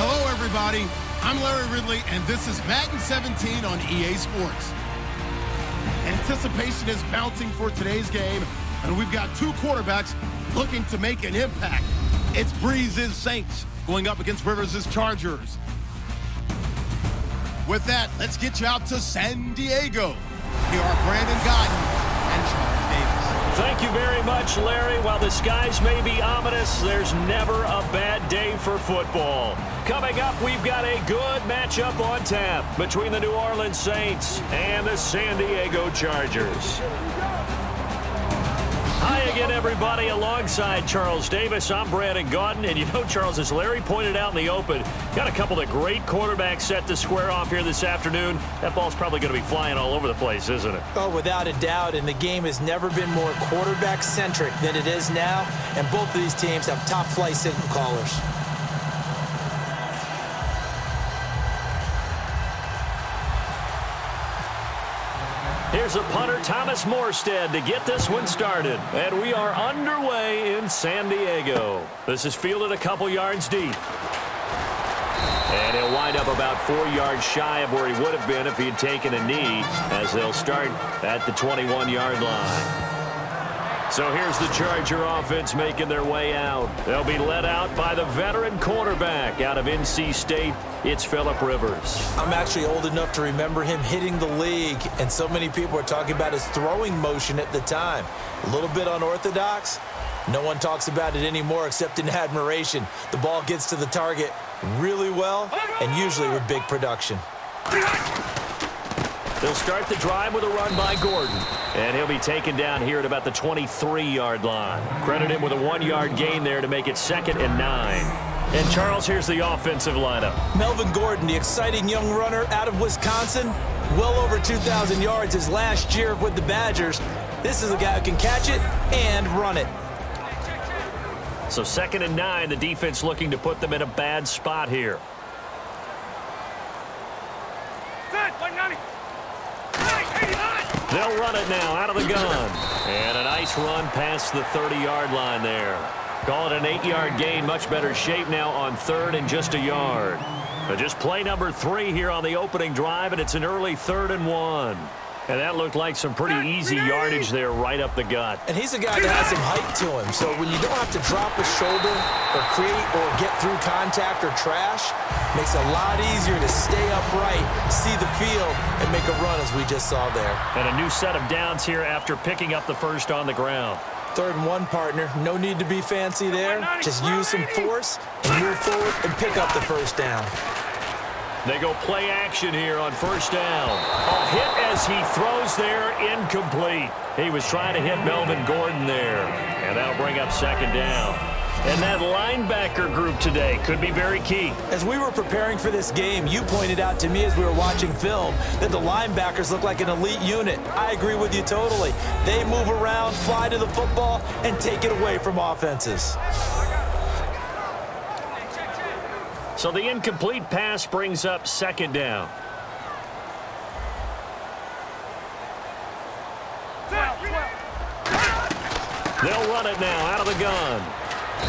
Hello, everybody. I'm Larry Ridley, and this is Madden 17 on EA Sports. Anticipation is mounting for today's game, and we've got two quarterbacks looking to make an impact. It's Brees' Saints going up against Rivers' Chargers. With that, let's get you out to San Diego. Here are Brandon Guyton and Charles Davis. Thank you very much, Larry. While the skies may be ominous, there's never a bad day for football. Coming up, we've got a good matchup on tap between the New Orleans Saints and the San Diego Chargers. Hi again, everybody. Alongside Charles Davis, I'm Brandon Guyton. And you know, Charles, as Larry pointed out in the open, got a couple of great quarterbacks set to square off here this afternoon. That ball's probably going to be flying all over the place, isn't it? Oh, without a doubt. And the game has never been more quarterback-centric than it is now. And both of these teams have top-flight signal callers. Here's a punter, Thomas Morstead, to get this one started. And we are underway in San Diego. This is fielded a couple yards deep. And he'll wind up about 4 yards shy of where he would have been if he had taken a knee, as they'll start at the 21-yard line. So here's the Charger offense making their way out. They'll be led out by the veteran quarterback out of NC State. It's Phillip Rivers. I'm actually old enough to remember him hitting the league, and so many people are talking about his throwing motion at the time. A little bit unorthodox. No one talks about it anymore except in admiration. The ball gets to the target really well, and usually with big production. They'll start the drive with a run by Gordon. And he'll be taken down here at about the 23-yard line. Credit him with a 1-yard gain there to make it 2nd and 9. And, Charles, here's the offensive lineup. Melvin Gordon, the exciting young runner out of Wisconsin. Well over 2,000 yards his last year with the Badgers. This is a guy who can catch it and run it. So 2nd and 9, the defense looking to put them in a bad spot here. They'll run it now out of the gun. And a nice run past the 30-yard line there. Call it an 8-yard gain. Much better shape now on 3rd and just a yard. But just play number 3 here on the opening drive, and it's an early 3rd and 1. And that looked like some pretty easy yardage there right up the gut. And he's a guy that has some height to him. So when you don't have to drop a shoulder or create or get through contact or trash, makes it a lot easier to stay upright, see the field, and make a run as we just saw there. And a new set of downs here after picking up the first on the ground. 3rd and 1, partner. No need to be fancy there. Just use some force and move forward and pick up the first down. They go play action here on 1st down. A hit as he throws there, incomplete. He was trying to hit Melvin Gordon there. And that'll bring up 2nd down. And that linebacker group today could be very key. As we were preparing for this game, you pointed out to me as we were watching film that the linebackers look like an elite unit. I agree with you totally. They move around, fly to the football, and take it away from offenses. So the incomplete pass brings up 2nd down. They'll run it now out of the gun.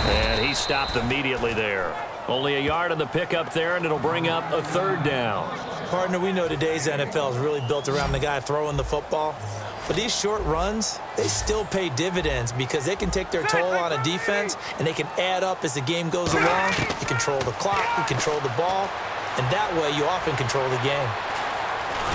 And he stopped immediately there. Only a yard on the pickup there, and it'll bring up a 3rd down. Partner, we know today's NFL is really built around the guy throwing the football. But these short runs, they still pay dividends because they can take their toll on a defense, and they can add up as the game goes along. You control the clock, you control the ball, and that way you often control the game.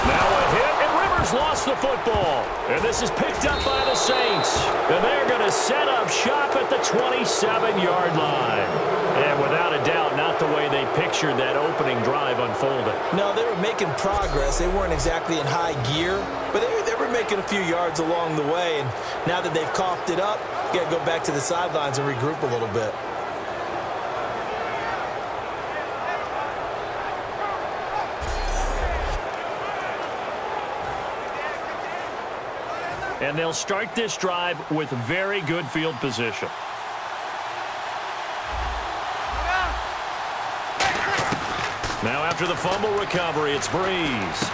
Now a hit, and Rivers lost the football. And this is picked up by the Saints. And they're going to set up shop at the 27-yard line. And without a doubt, not the way they pictured that opening drive unfolding. No, they were making progress. They weren't exactly in high gear, but they were making a few yards along the way. And now that they've coughed it up, you got to go back to the sidelines and regroup a little bit. And they'll start this drive with very good field position. Now after the fumble recovery, it's Brees.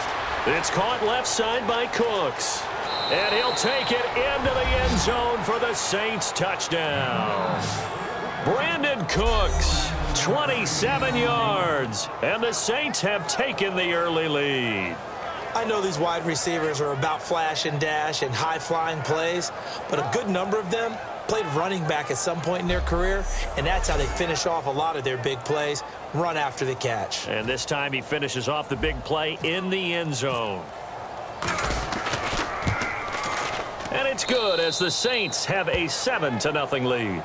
It's caught left side by Cooks. And he'll take it into the end zone for the Saints touchdown. Brandon Cooks, 27 yards, and the Saints have taken the early lead. I know these wide receivers are about flash and dash and high-flying plays, but a good number of them played running back at some point in their career, and that's how they finish off a lot of their big plays, run after the catch. And this time he finishes off the big play in the end zone. And it's good as the Saints have a 7-0 lead.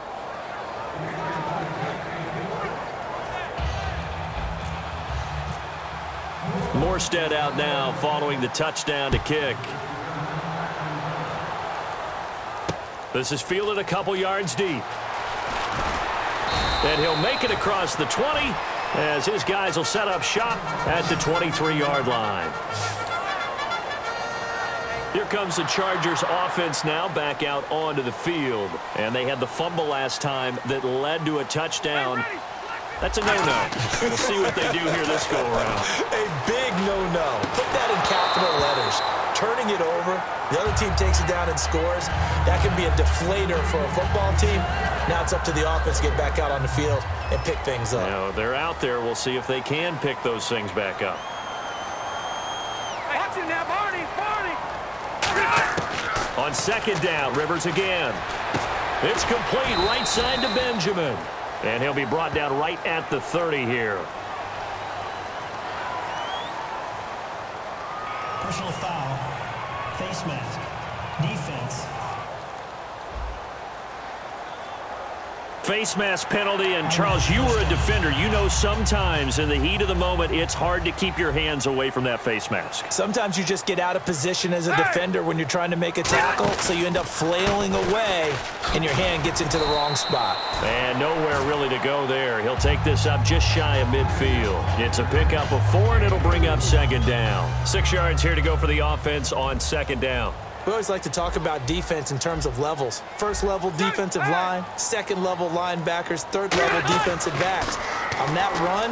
Morstead out now following the touchdown to kick. This is fielded a couple yards deep. And he'll make it across the 20 as his guys will set up shop at the 23-yard line. Here comes the Chargers offense now back out onto the field. And they had the fumble last time that led to a touchdown. That's a no-no. We'll see what they do here this go-around. A big no-no. Put that in capital letters. Turning it over, the other team takes it down and scores. That can be a deflator for a football team. Now it's up to the offense to get back out on the field and pick things up. Now, they're out there. We'll see if they can pick those things back up. Watch it now, Barney! On second down, Rivers again. It's complete right side to Benjamin. And he'll be brought down right at the 30 here. Personal foul, face mask, defense. Face mask penalty, and Charles, you were a defender. You know sometimes in the heat of the moment, it's hard to keep your hands away from that face mask. Sometimes you just get out of position as a defender when you're trying to make a tackle, so you end up flailing away, and your hand gets into the wrong spot. And nowhere really to go there. He'll take this up just shy of midfield. It's a pickup of 4, and it'll bring up second down. 6 yards here to go for the offense on second down. We always like to talk about defense in terms of levels. First level defensive line, second level linebackers, third level defensive backs. On that run,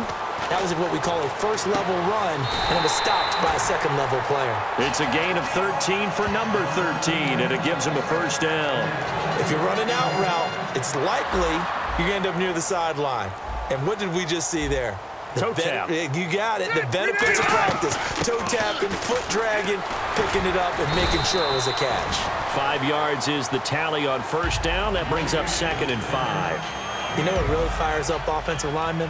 that was what we call a first level run, and it was stopped by a second level player. It's a gain of 13 for number 13, and it gives him a first down. If you run an out route, it's likely you're going to end up near the sideline. And what did we just see there? Toe tap. You got it. The benefits of practice. Toe tapping, foot dragging, picking it up, and making sure it was a catch. 5 yards is the tally on first down. That brings up second and 5. You know what really fires up offensive linemen?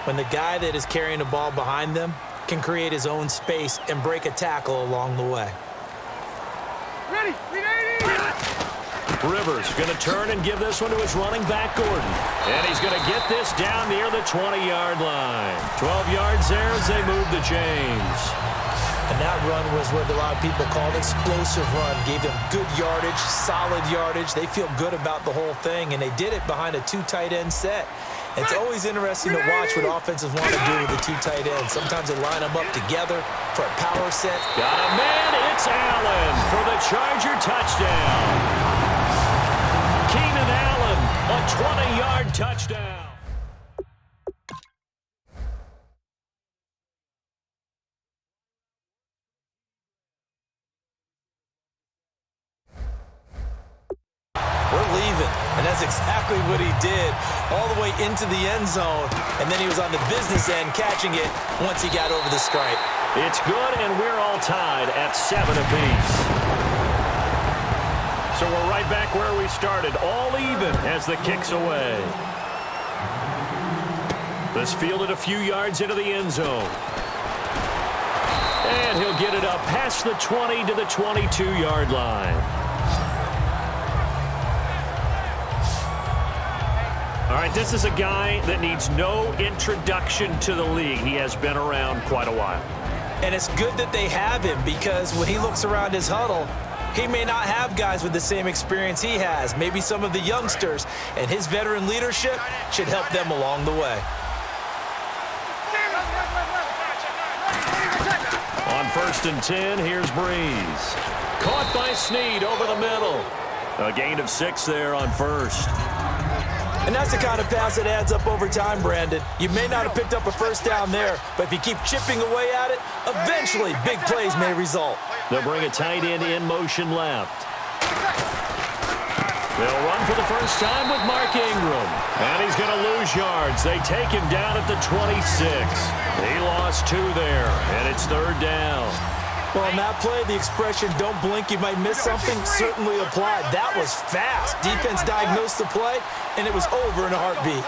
When the guy that is carrying the ball behind them can create his own space and break a tackle along the way. Ready! Rivers going to turn and give this one to his running back, Gordon. And he's going to get this down near the 20-yard line. 12 yards there as they move the chains. And that run was what a lot of people call an explosive run. Gave them good yardage, solid yardage. They feel good about the whole thing, and they did it behind a 2 tight end set. It's always interesting to watch what offenses want to do with the 2 tight ends. Sometimes they line them up together for a power set. Got a man. It's Allen for the Charger touchdown. Keenan Allen, a 20-yard touchdown. We're leaving, and that's exactly what he did, all the way into the end zone, and then he was on the business end catching it once he got over the stripe. It's good, and we're all tied at 7 apiece. So we're right back where we started, all even as the kick's away. This fielded a few yards into the end zone. And he'll get it up past the 20 to the 22-yard line. All right, this is a guy that needs no introduction to the league. He has been around quite a while. And it's good that they have him, because when he looks around his huddle, he may not have guys with the same experience he has. Maybe some of the youngsters, and his veteran leadership should help them along the way. On 1st and 10, here's Brees. Caught by Snead over the middle. A gain of 6 there on first. And that's the kind of pass that adds up over time, Brandon. You may not have picked up a first down there, but if you keep chipping away at it, eventually big plays may result. They'll bring a tight end in motion left. They'll run for the first time with Mark Ingram. And he's going to lose yards. They take him down at the 26. He lost 2 there, and it's 3rd down. Well, in that play, the expression, don't blink, you might miss something, certainly applied. That was fast. Defense diagnosed the play, and it was over in a heartbeat.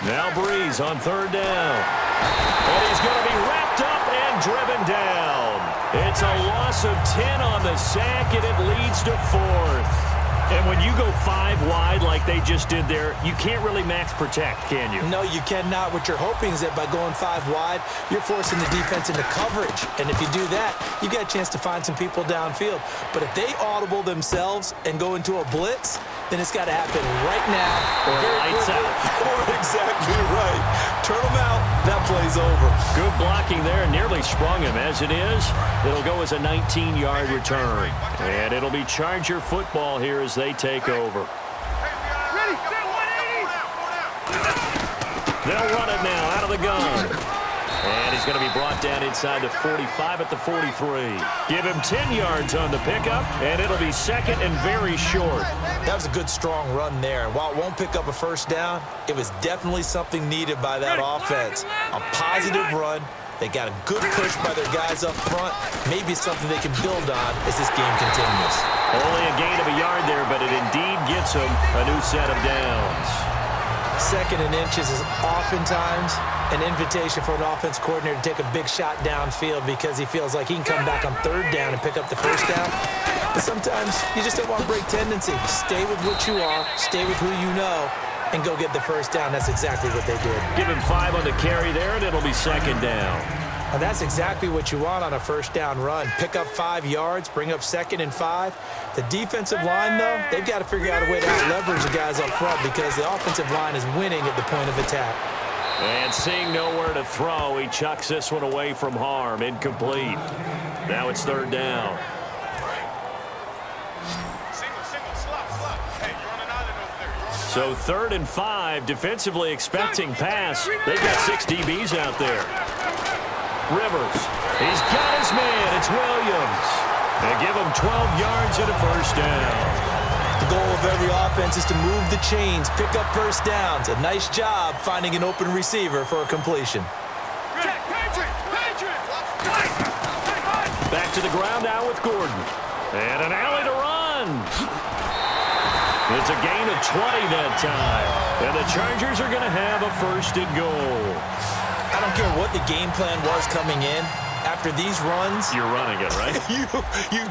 Now Brees on 3rd down. And he's going to be wrapped up and driven down. It's a loss of 10 on the sack, and it leads to 4th. And when you go 5 wide like they just did there, you can't really max protect, can you? No, you cannot. What you're hoping is that by going 5 wide, you're forcing the defense into coverage. And if you do that, you get a chance to find some people downfield. But if they audible themselves and go into a blitz, then it's got to happen right now. Or lights out. Or exactly right. Turn them out. That play's over. Good blocking there. Nearly sprung him. As it is, it'll go as a 19-yard return. And it'll be Charger football here as they take over. Ready, set 180. They'll run it now out of the gun. And he's going to be brought down inside the 45 at the 43. Give him 10 yards on the pickup, and it'll be 2nd and very short. That was a good, strong run there. And while it won't pick up a first down, it was definitely something needed by that offense. A positive run. They got a good push by their guys up front. Maybe something they can build on as this game continues. Only a gain of a yard there, but it indeed gets them a new set of downs. 2nd and inches is oftentimes an invitation for an offense coordinator to take a big shot downfield because he feels like he can come back on 3rd down and pick up the first down. But sometimes you just don't want to break tendency. Stay with what you are, stay with who you know, and go get the first down. That's exactly what they did. Give him 5 on the carry there, and it'll be 2nd down. And that's exactly what you want on a first down run. Pick up 5 yards, bring up 2nd and 5. The defensive line, though, they've got to figure out a way to out-leverage the guys up front because the offensive line is winning at the point of attack. And seeing nowhere to throw, he chucks this one away from harm. Incomplete. Now it's 3rd down. So 3rd and 5, defensively expecting pass. They've got 6 DBs out there. Rivers, he's got his man. It's Williams. They give him 12 yards and a first down. The goal of every offense is to move the chains, pick up first downs. A nice job finding an open receiver for a completion. Back to the ground now with Gordon. And an alley to run. It's a gain of 20 that time. And the Chargers are going to have a 1st and goal. I don't care what the game plan was coming in. After these runs, you're running it, right?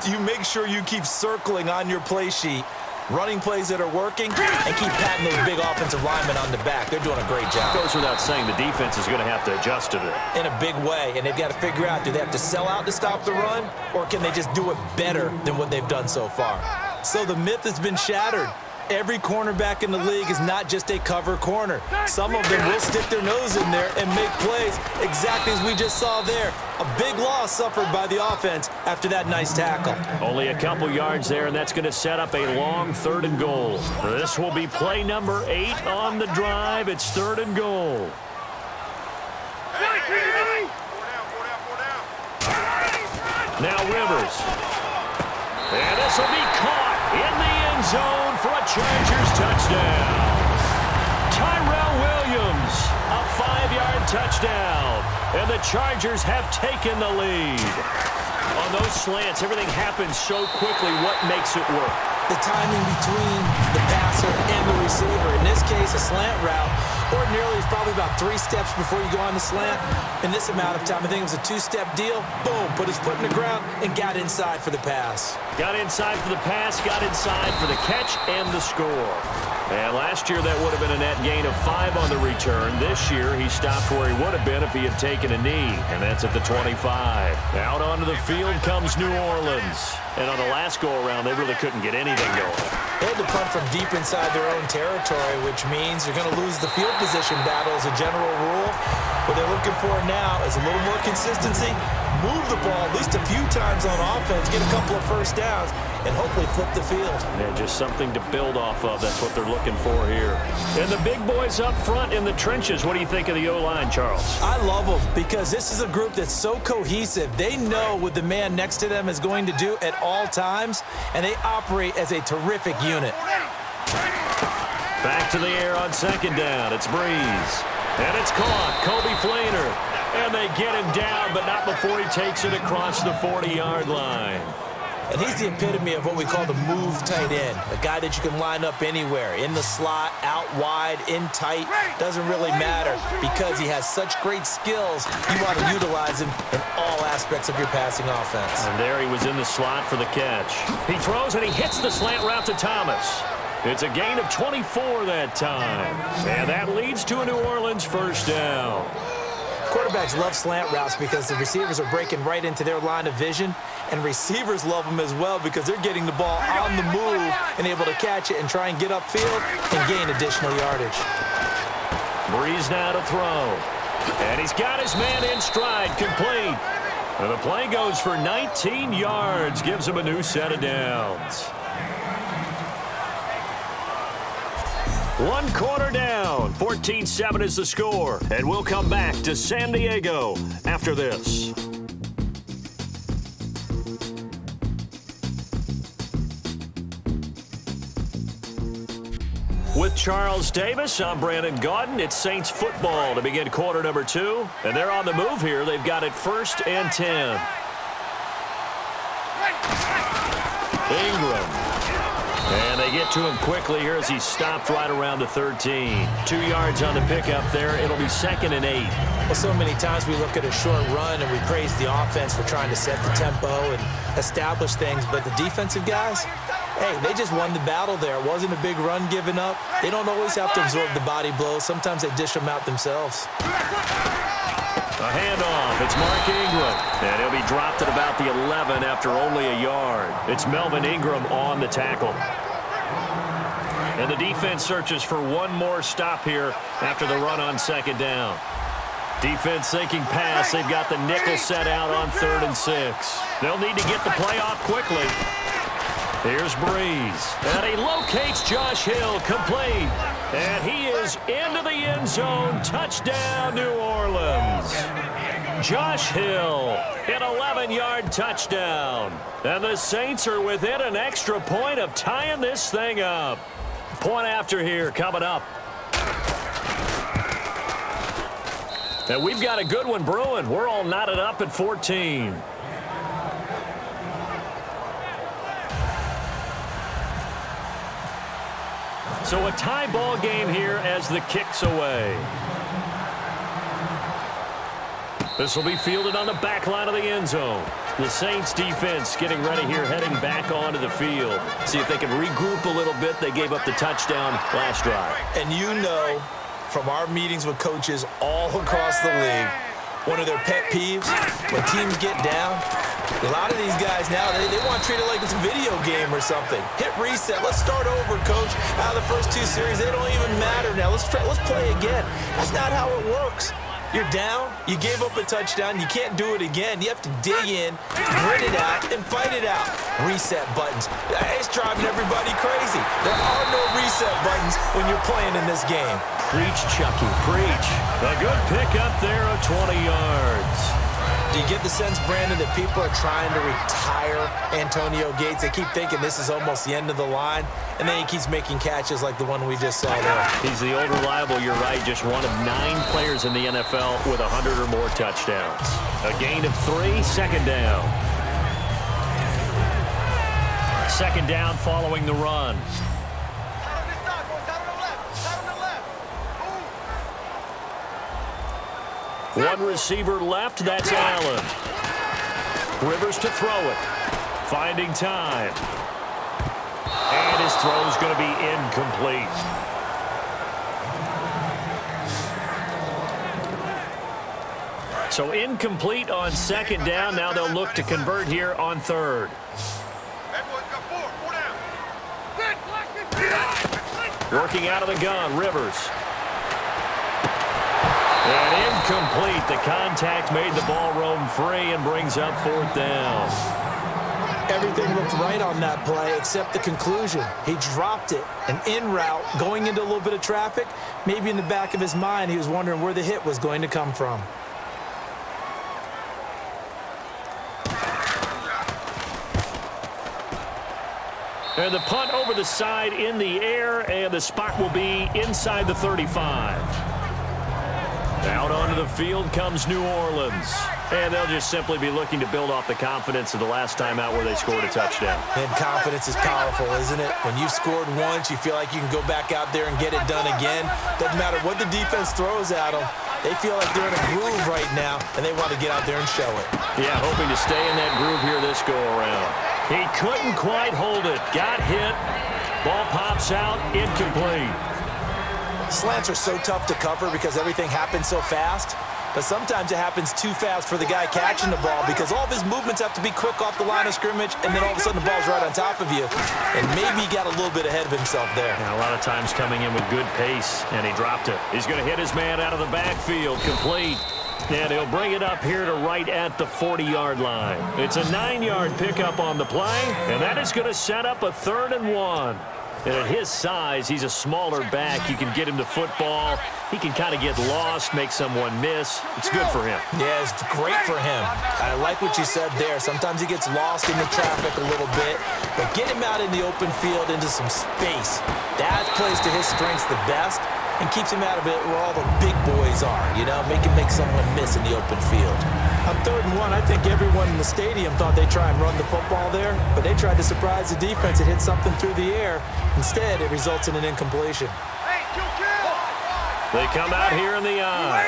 you make sure you keep circling on your play sheet, running plays that are working, and keep patting those big offensive linemen on the back. They're doing a great job. Goes without saying the defense is going to have to adjust to it. In a big way, and they've got to figure out, do they have to sell out to stop the run, or can they just do it better than what they've done so far? So the myth has been shattered. Every cornerback in the league is not just a cover corner. Some of them will stick their nose in there and make plays exactly as we just saw there. A big loss suffered by the offense after that nice tackle. Only a couple yards there, and that's going to set up a long 3rd and goal. This will be play number 8 on the drive. It's 3rd and goal. Now Rivers. And this will be caught in the end zone for a Chargers touchdown. Tyrell Williams, a 5-yard touchdown. And the Chargers have taken the lead. On those slants, everything happens so quickly. What makes it work? The timing between the passer and the receiver. In this case, a slant route. Ordinarily, it's probably about 3 steps before you go on the slant. In this amount of time, I think it was a 2-step deal. Boom, put his foot in the ground and got inside for the pass. Got inside for the pass, got inside for the catch and the score. And last year, that would have been a net gain of 5 on the return. This year, he stopped where he would have been if he had taken a knee, and that's at the 25. Out onto the field comes New Orleans. And on the last go-around, they really couldn't get anything going. They had to punt from deep inside their own territory, which means you're going to lose the field position battle as a general rule. What they're looking for now is a little more consistency, move the ball at least a few times on offense, get a couple of first downs, and hopefully flip the field. And just something to build off of. That's what they're looking for here. And the big boys up front in the trenches. What do you think of the O-line, Charles? I love them because this is a group that's so cohesive. They know what the man next to them is going to do at all times, and they operate as a terrific unit. Back to the air on second down. It's Brees. And it's caught. Kobe Flainer. And they get him down, but not before he takes it across the 40-yard line. And he's the epitome of what we call the move tight end, a guy that you can line up anywhere, in the slot, out wide, in tight, doesn't really matter because he has such great skills. You want to utilize him in all aspects of your passing offense. And there he was in the slot for the catch. He throws and he hits the slant route to Thomas. It's a gain of 24 that time. And that leads to a New Orleans first down. Quarterbacks love slant routes because the receivers are breaking right into their line of vision, and receivers love them as well because they're getting the ball on the move and able to catch it and try and get upfield and gain additional yardage. Brees now to throw. And he's got his man in stride, complete. And the play goes for 19 yards, gives him a new set of downs. 1 quarter down. 14-7 is the score. And we'll come back to San Diego after this. With Charles Davis, I'm Brandon Gaudin. It's Saints football to begin quarter number 2. And they're on the move here. They've got it 1st and 10. Ingram. And they get to him quickly here as he stopped right around the 13. 2 yards on the pickup there. It'll be 2nd and 8. Well, so many times we look at a short run and we praise the offense for trying to set the tempo and establish things. But the defensive guys, hey, they just won the battle there. It wasn't a big run given up. They don't always have to absorb the body blows. Sometimes they dish them out themselves. A handoff. It's Mark Ingram. And he'll be dropped at about the 11 after only a yard. It's Melvin Ingram on the tackle. And the defense searches for one more stop here after the run on 2nd down. Defense thinking pass. They've got the nickel set out on 3rd and 6. They'll need to get the play off quickly. Here's Brees. And he locates Josh Hill, complete. And he is into the end zone. Touchdown, New Orleans. Josh Hill, an 11-yard touchdown. And the Saints are within an extra point of tying this thing up. Point after here coming up. And we've got a good one brewing. We're all knotted up at 14. So a tie ball game here as the kick's away. This will be fielded on the back line of the end zone. The Saints defense getting ready here, heading back onto the field. See if they can regroup a little bit. They gave up the touchdown last drive. And you know from our meetings with coaches all across the league, one of their pet peeves, when teams get down, a lot of these guys now, they want to treat it like it's a video game or something. Hit reset. Let's start over, coach. Out of the first 2 series, they don't even matter now. Let's play again. That's not how it works. You're down. You gave up a touchdown. You can't do it again. You have to dig in, grit it out, and fight it out. Reset buttons. It's driving everybody crazy. There are no reset buttons when you're playing in this game. Preach, Chucky, preach. A good pickup there of 20 yards. Do you get the sense, Brandon, that people are trying to retire Antonio Gates? They keep thinking this is almost the end of the line, and then he keeps making catches like the one we just saw there. He's the old reliable, you're right, just one of 9 players in the NFL with 100 or more touchdowns. A gain of 3, 2nd down. 2nd down following the run. One receiver left, that's Allen. Rivers to throw it. Finding time. And his throw is going to be incomplete. So incomplete on 2nd down. Now they'll look to convert here on 3rd. Working out of the gun, Rivers. Incomplete. The contact made the ball roam free and brings up 4th down. Everything looked right on that play except the conclusion. He dropped it, an in route, going into a little bit of traffic. Maybe in the back of his mind, he was wondering where the hit was going to come from. And the punt over the side in the air, and the spot will be inside the 35. Out onto the field comes New Orleans. And they'll just simply be looking to build off the confidence of the last time out where they scored a touchdown. And confidence is powerful, isn't it? When you've scored once, you feel like you can go back out there and get it done again. Doesn't matter what the defense throws at them. They feel like they're in a groove right now, and they want to get out there and show it. Yeah, hoping to stay in that groove here this go-around. He couldn't quite hold it. Got hit. Ball pops out. Incomplete. Slants are so tough to cover because everything happens so fast. But sometimes it happens too fast for the guy catching the ball because all of his movements have to be quick off the line of scrimmage, and then all of a sudden the ball's right on top of you. And maybe he got a little bit ahead of himself there. Yeah, a lot of times coming in with good pace, and he dropped it. He's going to hit his man out of the backfield, complete. And he'll bring it up here to right at the 40-yard line. It's a 9-yard pickup on the play, and that is going to set up a 3rd and 1. And at his size, he's a smaller back. You can get him the football. He can kind of get lost, make someone miss. It's good for him. Yeah, it's great for him. I like what you said there. Sometimes he gets lost in the traffic a little bit, but get him out in the open field into some space. That plays to his strengths the best and keeps him out of it where all the big boys are, you know, make someone miss in the open field. On 3rd and 1, I think everyone in the stadium thought they'd try and run the football there, but they tried to surprise the defense and hit something through the air. Instead, it results in an incompletion. They come out here in the eye.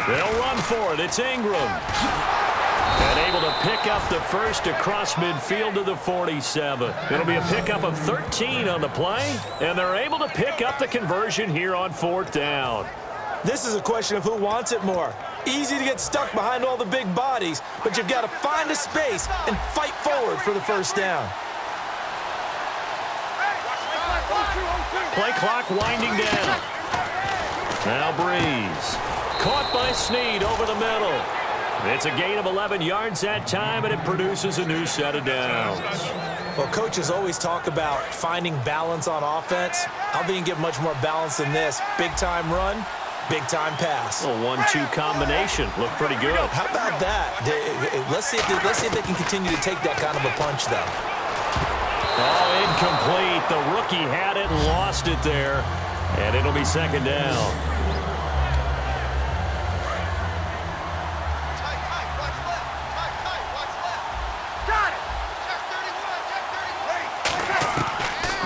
They'll run for it. It's Ingram. And able to pick up the first across midfield to the 47. It'll be a pickup of 13 on the play, and they're able to pick up the conversion here on 4th down. This is a question of who wants it more. Easy to get stuck behind all the big bodies, but you've got to find a space and fight forward for the first down. Play clock winding down. Now Brees. Caught by Snead over the middle. It's a gain of 11 yards that time, and it produces a new set of downs. Well, coaches always talk about finding balance on offense. I don't think you can get much more balance than this. Big-time run, big-time pass. A 1-2 combination. Looked pretty good. How about that? Let's see if they can continue to take that kind of a punch, though. Oh, incomplete. The rookie had it and lost it there, and it'll be 2nd down.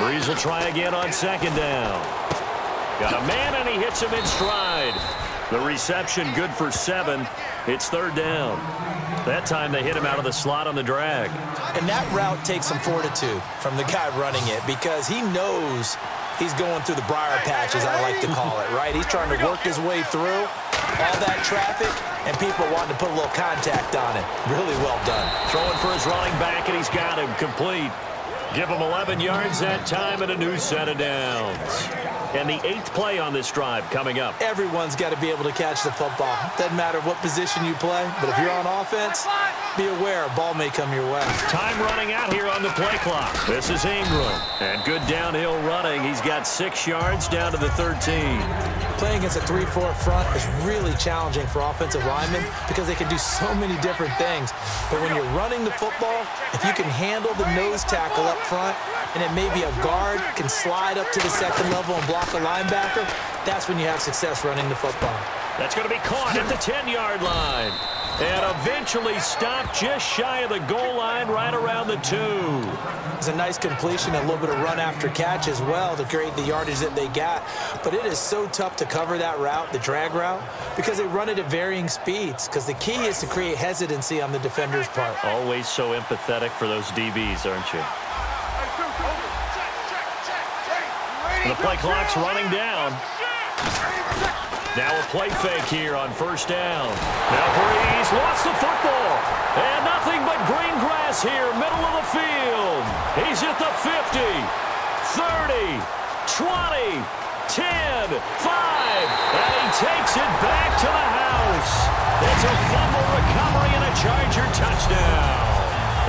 Brees will try again on 2nd down. Got a man, and he hits him in stride. The reception good for 7. It's 3rd down. That time they hit him out of the slot on the drag. And that route takes some fortitude from the guy running it because he knows he's going through the briar patch, as I like to call it, right? He's trying to work his way through all that traffic, and people wanting to put a little contact on it. Really well done. Throwing for his running back, and he's got him complete. Give him 11 yards that time and a new set of downs. And the 8th play on this drive coming up. Everyone's got to be able to catch the football. Doesn't matter what position you play, but if you're on offense, be aware a ball may come your way. Time running out here on the play clock. This is Ingram. And good downhill running. He's got 6 yards down to the 13. Playing against a 3-4 front is really challenging for offensive linemen because they can do so many different things. But when you're running the football, if you can handle the nose tackle up front, and it may be a guard can slide up to the 2nd level and block a linebacker, that's when you have success running the football. That's going to be caught at the 10-yard line. And eventually stopped just shy of the goal line right around the 2. It's a nice completion, a little bit of run after catch as well to create the yardage that they got. But it is so tough to cover that route, the drag route, because they run it at varying speeds. Because the key is to create hesitancy on the defender's part. Always so empathetic for those DBs, aren't you? The play clock's running down. Now a play fake here on 1st down. Now Brees lost the football. And nothing but green grass here, middle of the field. He's at the 50, 30, 20, 10, 5. and he takes it back to the house. It's a fumble recovery and a Charger touchdown.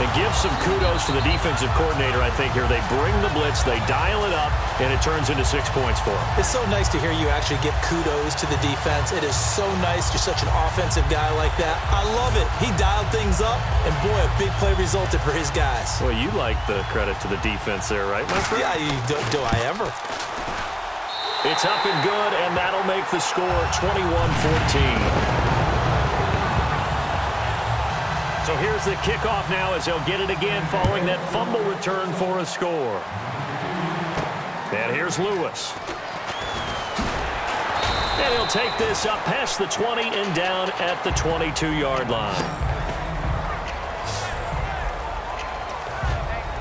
And give some kudos to the defensive coordinator, I think, here. They bring the blitz, they dial it up, and it turns into 6 points for them. It's so nice to hear you actually give kudos to the defense. It is so nice. You're such an offensive guy like that. I love it. He dialed things up, and boy, a big play resulted for his guys. Well, you like the credit to the defense there, right, my friend? Yeah, do I ever? It's up and good, and that'll make the score 21-14. So here's the kickoff now as they'll get it again following that fumble return for a score. And here's Lewis. And he'll take this up past the 20 and down at the 22-yard line.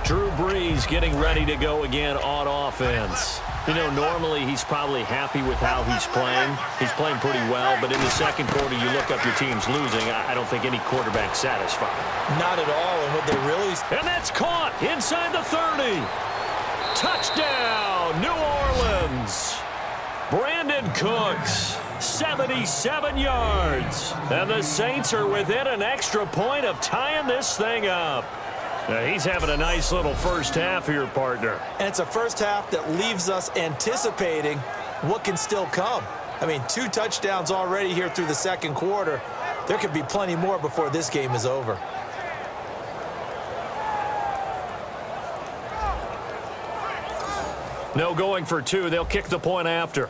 Drew Brees getting ready to go again on offense. You know, normally he's probably happy with how he's playing. He's playing pretty well, but in the second quarter, you look up your team's losing. I don't think any quarterback's satisfied. Not at all, and what they really... And that's caught inside the 30. Touchdown, New Orleans. Brandon Cooks, 77 yards. And the Saints are within an extra point of tying this thing up. Now, he's having a nice little first half here, partner. And it's a first half that leaves us anticipating what can still come. I mean, 2 touchdowns already here through the second quarter. There could be plenty more before this game is over. No going for 2. They'll kick the point after.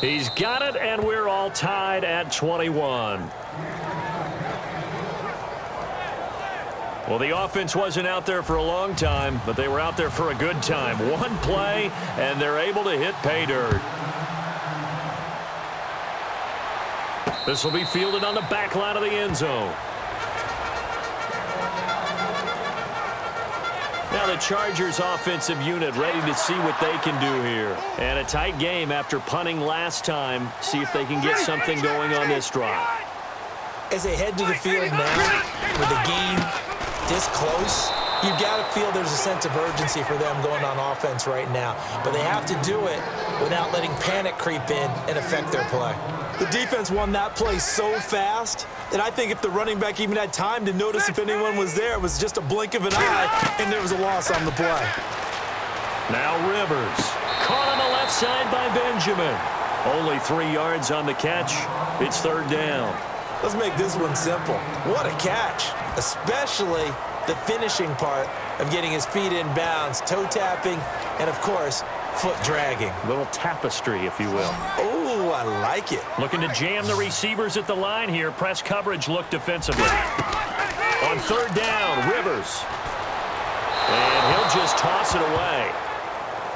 He's got it, and we're all tied at 21. Well, the offense wasn't out there for a long time, but they were out there for a good time. One play, and they're able to hit pay dirt. This will be fielded on the back line of the end zone. Now the Chargers offensive unit ready to see what they can do here. And a tight game after punting last time. See if they can get something going on this drive. As they head to the field now with a game this close, you've got to feel there's a sense of urgency for them going on offense right now. But they have to do it without letting panic creep in and affect their play. The defense won that play so fast that I think if the running back even had time to notice if anyone was there, it was just a blink of an eye, and there was a loss on the play. Now Rivers, caught on the left side by Benjamin. Only 3 yards on the catch. It's third down. Let's make this one simple. What a catch, especially the finishing part of getting his feet in bounds, toe tapping, and, of course, foot dragging. A little tapestry, if you will. Oh, I like it. Looking to jam the receivers at the line here. Press coverage look defensively. On third down, Rivers. And he'll just toss it away.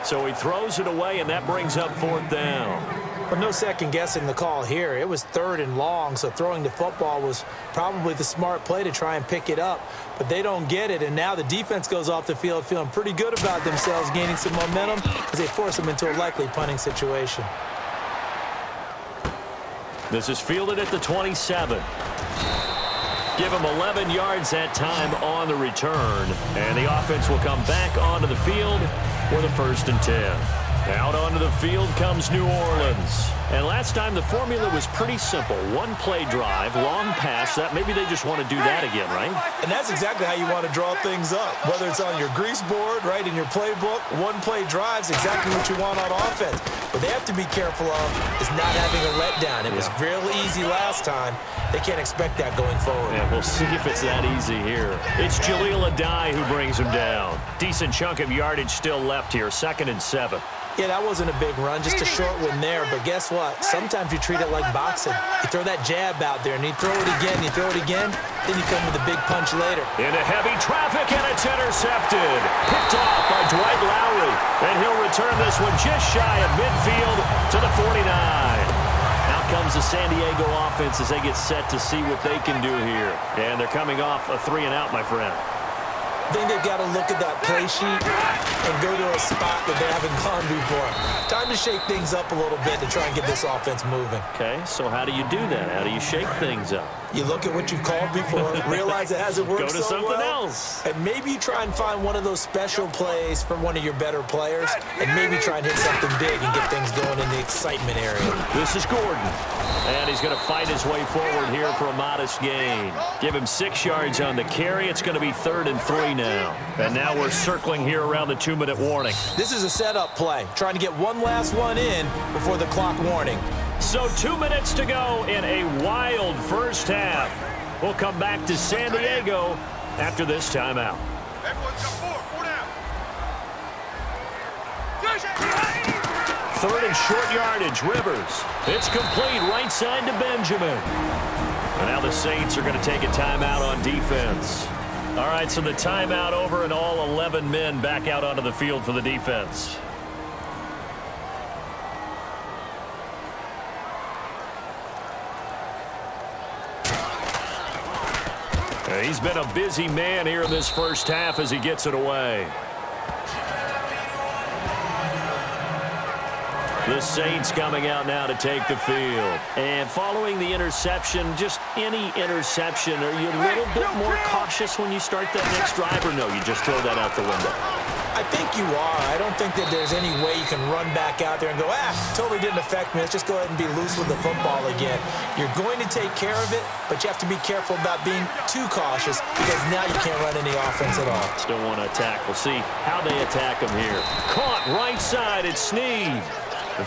So he throws it away, and that brings up fourth down. Well, no second guessing the call here. It was third and long, so throwing the football was probably the smart play to try and pick it up. But they don't get it, and now the defense goes off the field feeling pretty good about themselves, gaining some momentum as they force them into a likely punting situation. This is fielded at the 27. Give him 11 yards that time on the return. And the offense will come back onto the field for the 1st and 10. Out onto the field comes New Orleans. And last time the formula was pretty simple. One play drive, long pass. That maybe they just want to do that again, right? And that's exactly how you want to draw things up. Whether it's on your grease board, right, in your playbook, one play drive's exactly what you want on offense. What they have to be careful of is not having a letdown. It was real easy last time. They can't expect that going forward. Yeah, we'll see if it's that easy here. It's Jaleel Adai who brings him down. Decent chunk of yardage still left here. 2nd and 7. Yeah, that wasn't a big run, just a short one there. But guess what? Sometimes you treat it like boxing. You throw that jab out there, and you throw it again, you throw it again, then you come with a big punch later. Into heavy traffic, and it's intercepted. Picked off by Dwight Lowry. And he'll return this one just shy of midfield to the 49. Out comes the San Diego offense as they get set to see what they can do here. And they're coming off a 3-and-out, my friend. I think they've got to look at that play sheet and go to a spot that they haven't gone before. Time to shake things up a little bit to try and get this offense moving. Okay, so how do you do that? How do you shake things up? You look at what you've called before, realize it hasn't worked Go to so something well, else. and maybe you try and find one of those special plays from one of your better players, and maybe try and hit something big and get things going in the excitement area. This is Gordon. And he's going to fight his way forward here for a modest gain. Give him 6 yards on the carry. It's going to be 3rd and 3 now. And now we're circling here around the 2-minute warning. This is a setup play, trying to get one last one in before the clock warning. So 2 minutes to go in a wild first half. We'll come back to San Diego after this timeout. Everyone's got 4 down. 3rd and short yardage, Rivers. It's complete right side to Benjamin. And now the Saints are going to take a timeout on defense. All right, so the timeout over and all 11 men back out onto the field for the defense. He's been a busy man here in this first half as he gets it away. The Saints coming out now to take the field. And following the interception, just any interception, are you a little bit more cautious when you start that next drive, or no, you just throw that out the window? I think you are. I don't think that there's any way you can run back out there and go, totally didn't affect me. Let's just go ahead and be loose with the football again. You're going to take care of it, but you have to be careful about being too cautious because now you can't run any offense at all. Still want to attack. We'll see how they attack him here. Caught right side. It's Snead.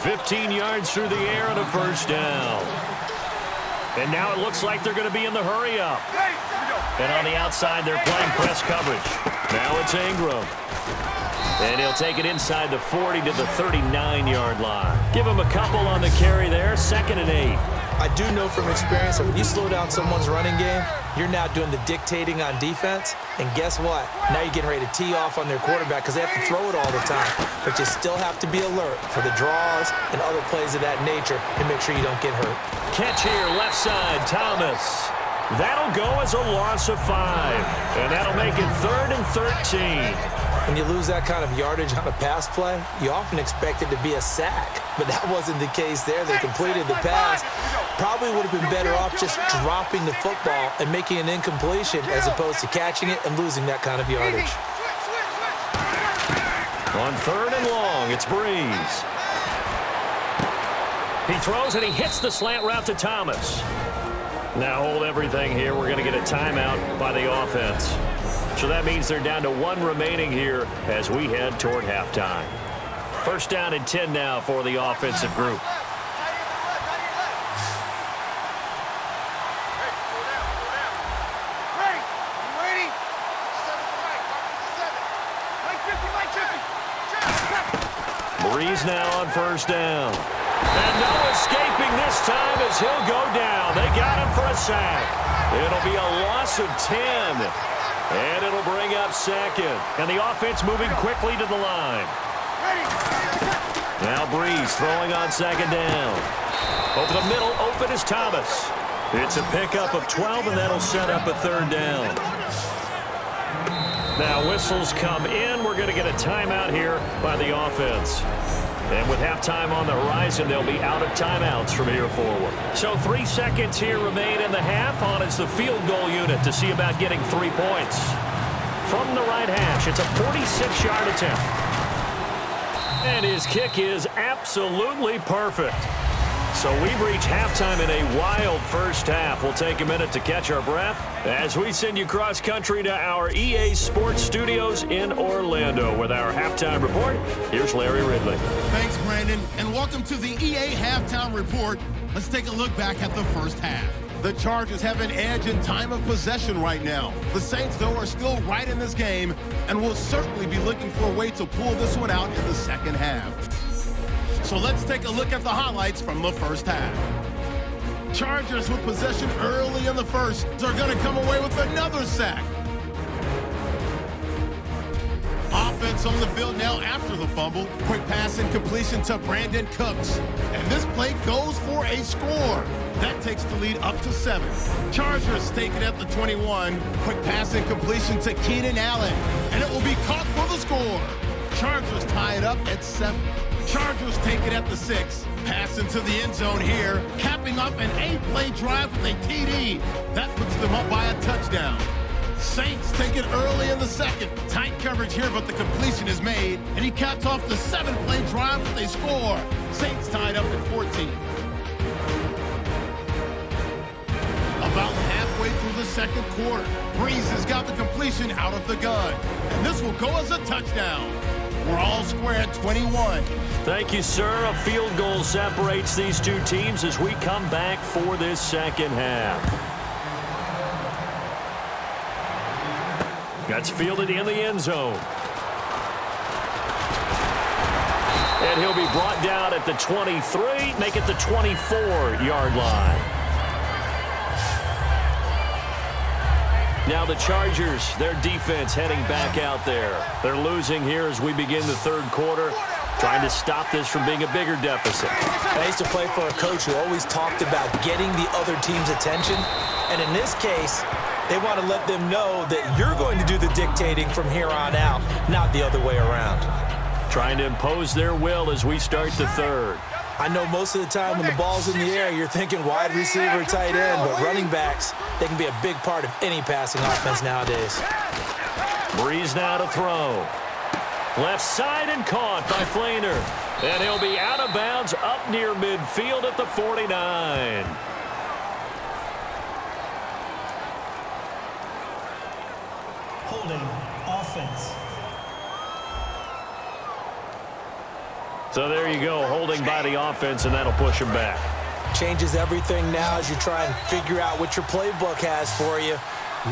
15 yards through the air and a first down. And now it looks like they're going to be in the hurry-up. And on the outside, they're playing press coverage. Now it's Ingram. And he'll take it inside the 40 to the 39-yard line. Give him a couple on the carry there. 2nd and 8. I do know from experience that when you slow down someone's running game, you're now doing the dictating on defense. And guess what? Now you're getting ready to tee off on their quarterback because they have to throw it all the time. But you still have to be alert for the draws and other plays of that nature and make sure you don't get hurt. Catch here, left side, Thomas. That'll go as a loss of 5. And that'll make it 3rd and 13. When you lose that kind of yardage on a pass play, you often expect it to be a sack. But that wasn't the case there. They completed the pass. Probably would have been better off just dropping the football and making an incompletion as opposed to catching it and losing that kind of yardage. On 3rd and long, it's Brees. He throws and he hits the slant route to Thomas. Now hold everything here. We're going to get a timeout by the offense. So that means they're down to 1 remaining here as we head toward halftime. First down and 10 now for the offensive group. Brees now on first down. And no escaping this time as he'll go down. They got him for a sack. It'll be a loss of 10. And it'll bring up 2nd. And the offense moving quickly to the line. Now Brees throwing on 2nd down. Over the middle, open is Thomas. It's a pickup of 12, and that'll set up a 3rd down. Now whistles come in. We're going to get a timeout here by the offense. And with halftime on the horizon, they'll be out of timeouts from here forward. So 3 seconds here remain in the half. On is the field goal unit to see about getting 3 points. From the right hash, it's a 46-yard attempt. And his kick is absolutely perfect. So we've reached halftime in a wild first half. We'll take a minute to catch our breath as we send you cross-country to our EA Sports Studios in Orlando with our halftime report. Here's Larry Ridley. Thanks, Brandon, and welcome to the EA Halftime Report. Let's take a look back at the first half. The Chargers have an edge in time of possession right now. The Saints, though, are still right in this game and will certainly be looking for a way to pull this one out in the second half. So let's take a look at the highlights from the first half. Chargers with possession early in the first are going to come away with another sack. Offense on the field now after the fumble. Quick pass and completion to Brandon Cooks. And this play goes for a score. That takes the lead up to 7. Chargers take it at the 21. Quick pass and completion to Keenan Allen. And it will be caught for the score. Chargers tie it up at 7. Chargers take it at the 6. Pass into the end zone here, capping off an 8-play drive with a TD. That puts them up by a touchdown. Saints take it early in the second. Tight coverage here, but the completion is made, and he caps off the 7-play drive with a score. Saints tied up at 14. About halfway through the second quarter, Brees has got the completion out of the gun, and this will go as a touchdown. We're all square at 21. Thank you, sir. A field goal separates these two teams as we come back for this second half. That's fielded in the end zone. And he'll be brought down at the 23, make it the 24-yard line. Now the Chargers, their defense heading back out there. They're losing here as we begin the third quarter, trying to stop this from being a bigger deficit. I used to play for a coach who always talked about getting the other team's attention. And in this case, they want to let them know that you're going to do the dictating from here on out, not the other way around. Trying to impose their will as we start the third. I know most of the time when the ball's in the air, you're thinking wide receiver, tight end, but running backs, they can be a big part of any passing offense nowadays. Brees now to throw. Left side and caught by Flainer. And he'll be out of bounds up near midfield at the 49. Holding offense. So there you go, holding by the offense, and that'll push him back. Changes everything now as you try and figure out what your playbook has for you.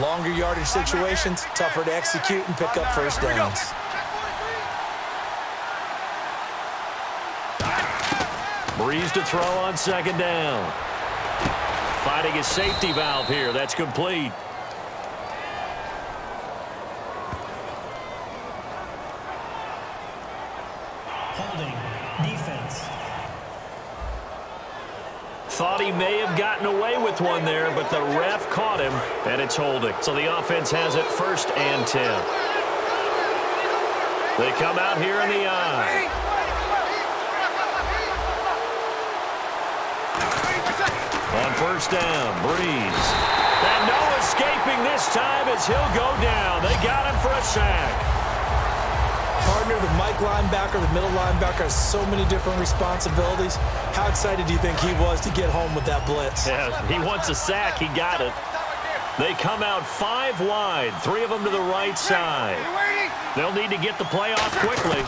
Longer yardage situations, tougher to execute and pick up first downs. Brees to throw on second down. Finding his safety valve here. That's complete. Holding defense. Thought he may have gotten away with one there, but the ref caught him, and it's holding. So the offense has it 1st and 10. They come out here in the eye. On 1st down, Brees. And no escaping this time as he'll go down. They got him for a sack. Partner, the Mike linebacker, the middle linebacker has so many different responsibilities. How excited do you think he was to get home with that blitz? Yeah, he wants a sack. He got it. They come out 5 wide, 3 of them to the right side. They'll need to get the play off quickly.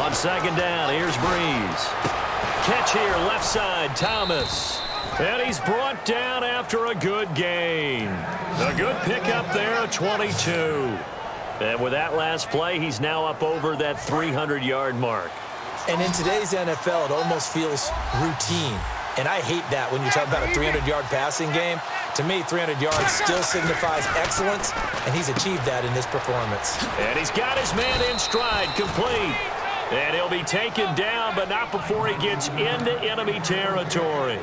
On second down, here's Brees. Catch here, left side, Thomas. And he's brought down after a good gain. A good pickup there at 22. And with that last play, he's now up over that 300-yard mark. And in today's NFL, it almost feels routine. And I hate that when you talk about a 300-yard passing game. To me, 300 yards still signifies excellence, and he's achieved that in this performance. And he's got his man in stride, complete. And he'll be taken down, but not before he gets into enemy territory.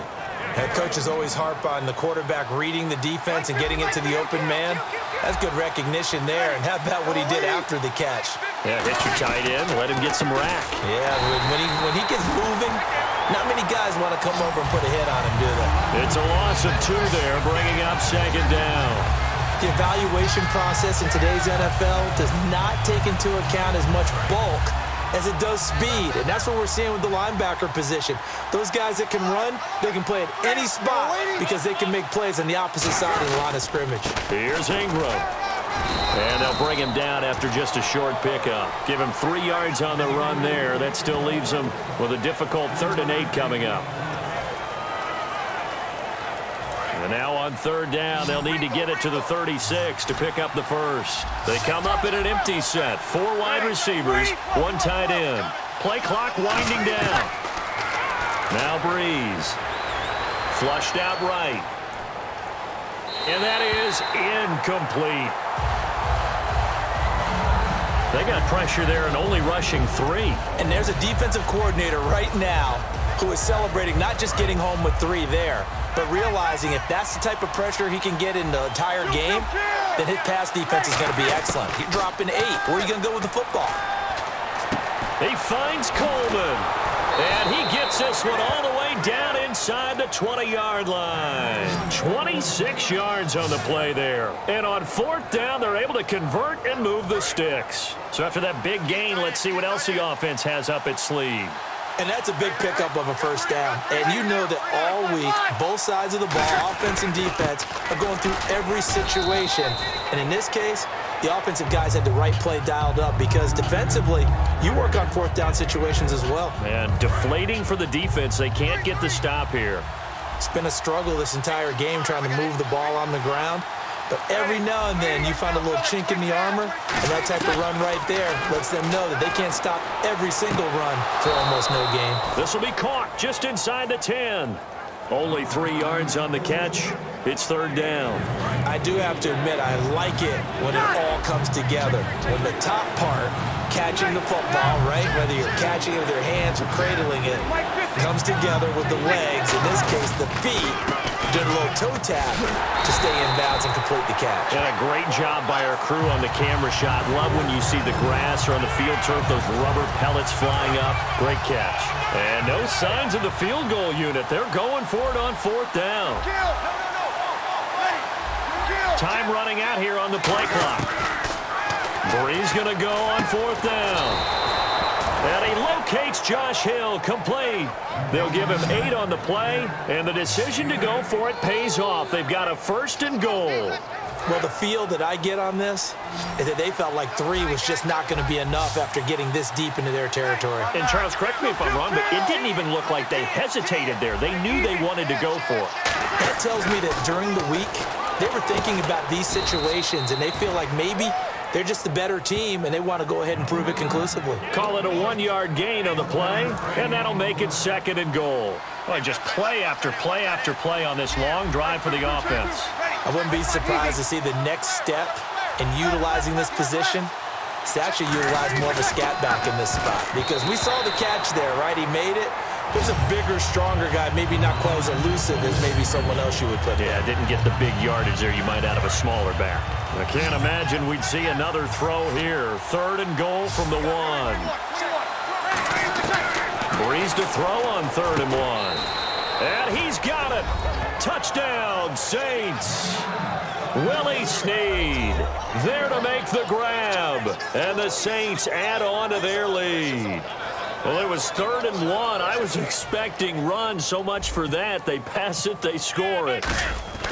Head coaches always harp on the quarterback reading the defense and getting it to the open man. That's good recognition there. And how about what he did after the catch? Yeah, hit your tight end, let him get some rack. Yeah, when he gets moving, not many guys want to come over and put a hit on him, do they? It's a loss of 2 there, bringing up second down. The evaluation process in today's NFL does not take into account as much bulk as it does speed, and that's what we're seeing with the linebacker position. Those guys that can run, they can play at any spot because they can make plays on the opposite side of the line of scrimmage. Here's Ingram. And they'll bring him down after just a short pickup. Give him 3 yards on the run there. That still leaves him with a difficult 3rd and 8 coming up. And now on 3rd down, they'll need to get it to the 36 to pick up the first. They come up in an empty set. 4 wide receivers, 1 tight end. Play clock winding down. Now Brees. Flushed out right. And that is incomplete. They got pressure there and only rushing 3. And there's a defensive coordinator right now who is celebrating not just getting home with 3 there, but realizing if that's the type of pressure he can get in the entire game, then his pass defense is going to be excellent. You're dropping 8. Where are you going to go with the football? He finds Coleman. And he gets this one all the way down inside the 20-yard line. 26 yards on the play there. And on fourth down, they're able to convert and move the sticks. So after that big gain, let's see what else the offense has up its sleeve. And that's a big pickup of a first down. And you know that all week, both sides of the ball, offense and defense, are going through every situation. And in this case, the offensive guys had the right play dialed up because defensively, you work on fourth down situations as well. And deflating for the defense. They can't get the stop here. It's been a struggle this entire game trying to move the ball on the ground. But every now and then, you find a little chink in the armor, and that type of run right there lets them know that they can't stop every single run for almost no gain. This will be caught just inside the 10. Only 3 yards on the catch. It's third down. I do have to admit, I like it when it all comes together. When the top part, catching the football, right, whether you're catching it with your hands or cradling it, comes together with the legs, in this case the feet, doing a little toe tap to stay in bounds and complete the catch. And a great job by our crew on the camera shot. Love when you see the grass or on the field turf, those rubber pellets flying up. Great catch. And no signs of the field goal unit. They're going for it on fourth down. Time running out here on the play clock. Brees going to go on fourth down. And he locates Josh Hill, complete. They'll give him 8 on the play, and the decision to go for it pays off. They've got a first and goal. Well, the feel that I get on this is that they felt like 3 was just not going to be enough after getting this deep into their territory. And Charles, correct me if I'm wrong, but it didn't even look like they hesitated there. They knew they wanted to go for it. That tells me that during the week, they were thinking about these situations, and they feel like maybe they're just the better team, and they want to go ahead and prove it conclusively. Call it a 1-yard gain on the play, and that'll make it second and goal. Well, just play after play after play on this long drive for the offense. I wouldn't be surprised to see the next step in utilizing this position is to actually utilize more of a scat back in this spot, because we saw the catch there, right? He made it. There's a bigger, stronger guy, maybe not quite as elusive as maybe someone else you would put there. Yeah, didn't get the big yardage there you might out of a smaller back. I can't imagine we'd see another throw here. Third and goal from the 1. Brees to throw on 3rd and 1. And he's got it. Touchdown, Saints. Willie Snead there to make the grab. And the Saints add on to their lead. Well, it was 3rd and 1. I was expecting run, so much for that. They pass it, they score it.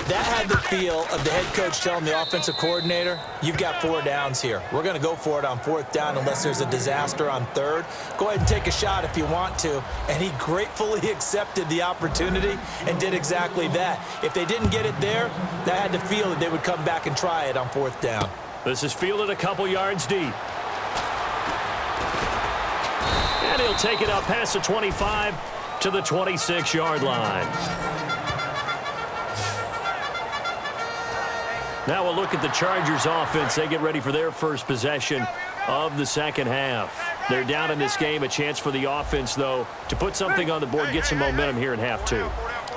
That had the feel of the head coach telling the offensive coordinator, you've got 4 downs here. We're going to go for it on 4th down unless there's a disaster on 3rd. Go ahead and take a shot if you want to. And he gratefully accepted the opportunity and did exactly that. If they didn't get it there, that had the feel that they would come back and try it on 4th down. This is fielded a couple yards deep. And he'll take it out past the 25 to the 26-yard line. Now we'll look at the Chargers offense. They get ready for their first possession of the second half. They're down in this game. A chance for the offense, though, to put something on the board, get some momentum here in half 2.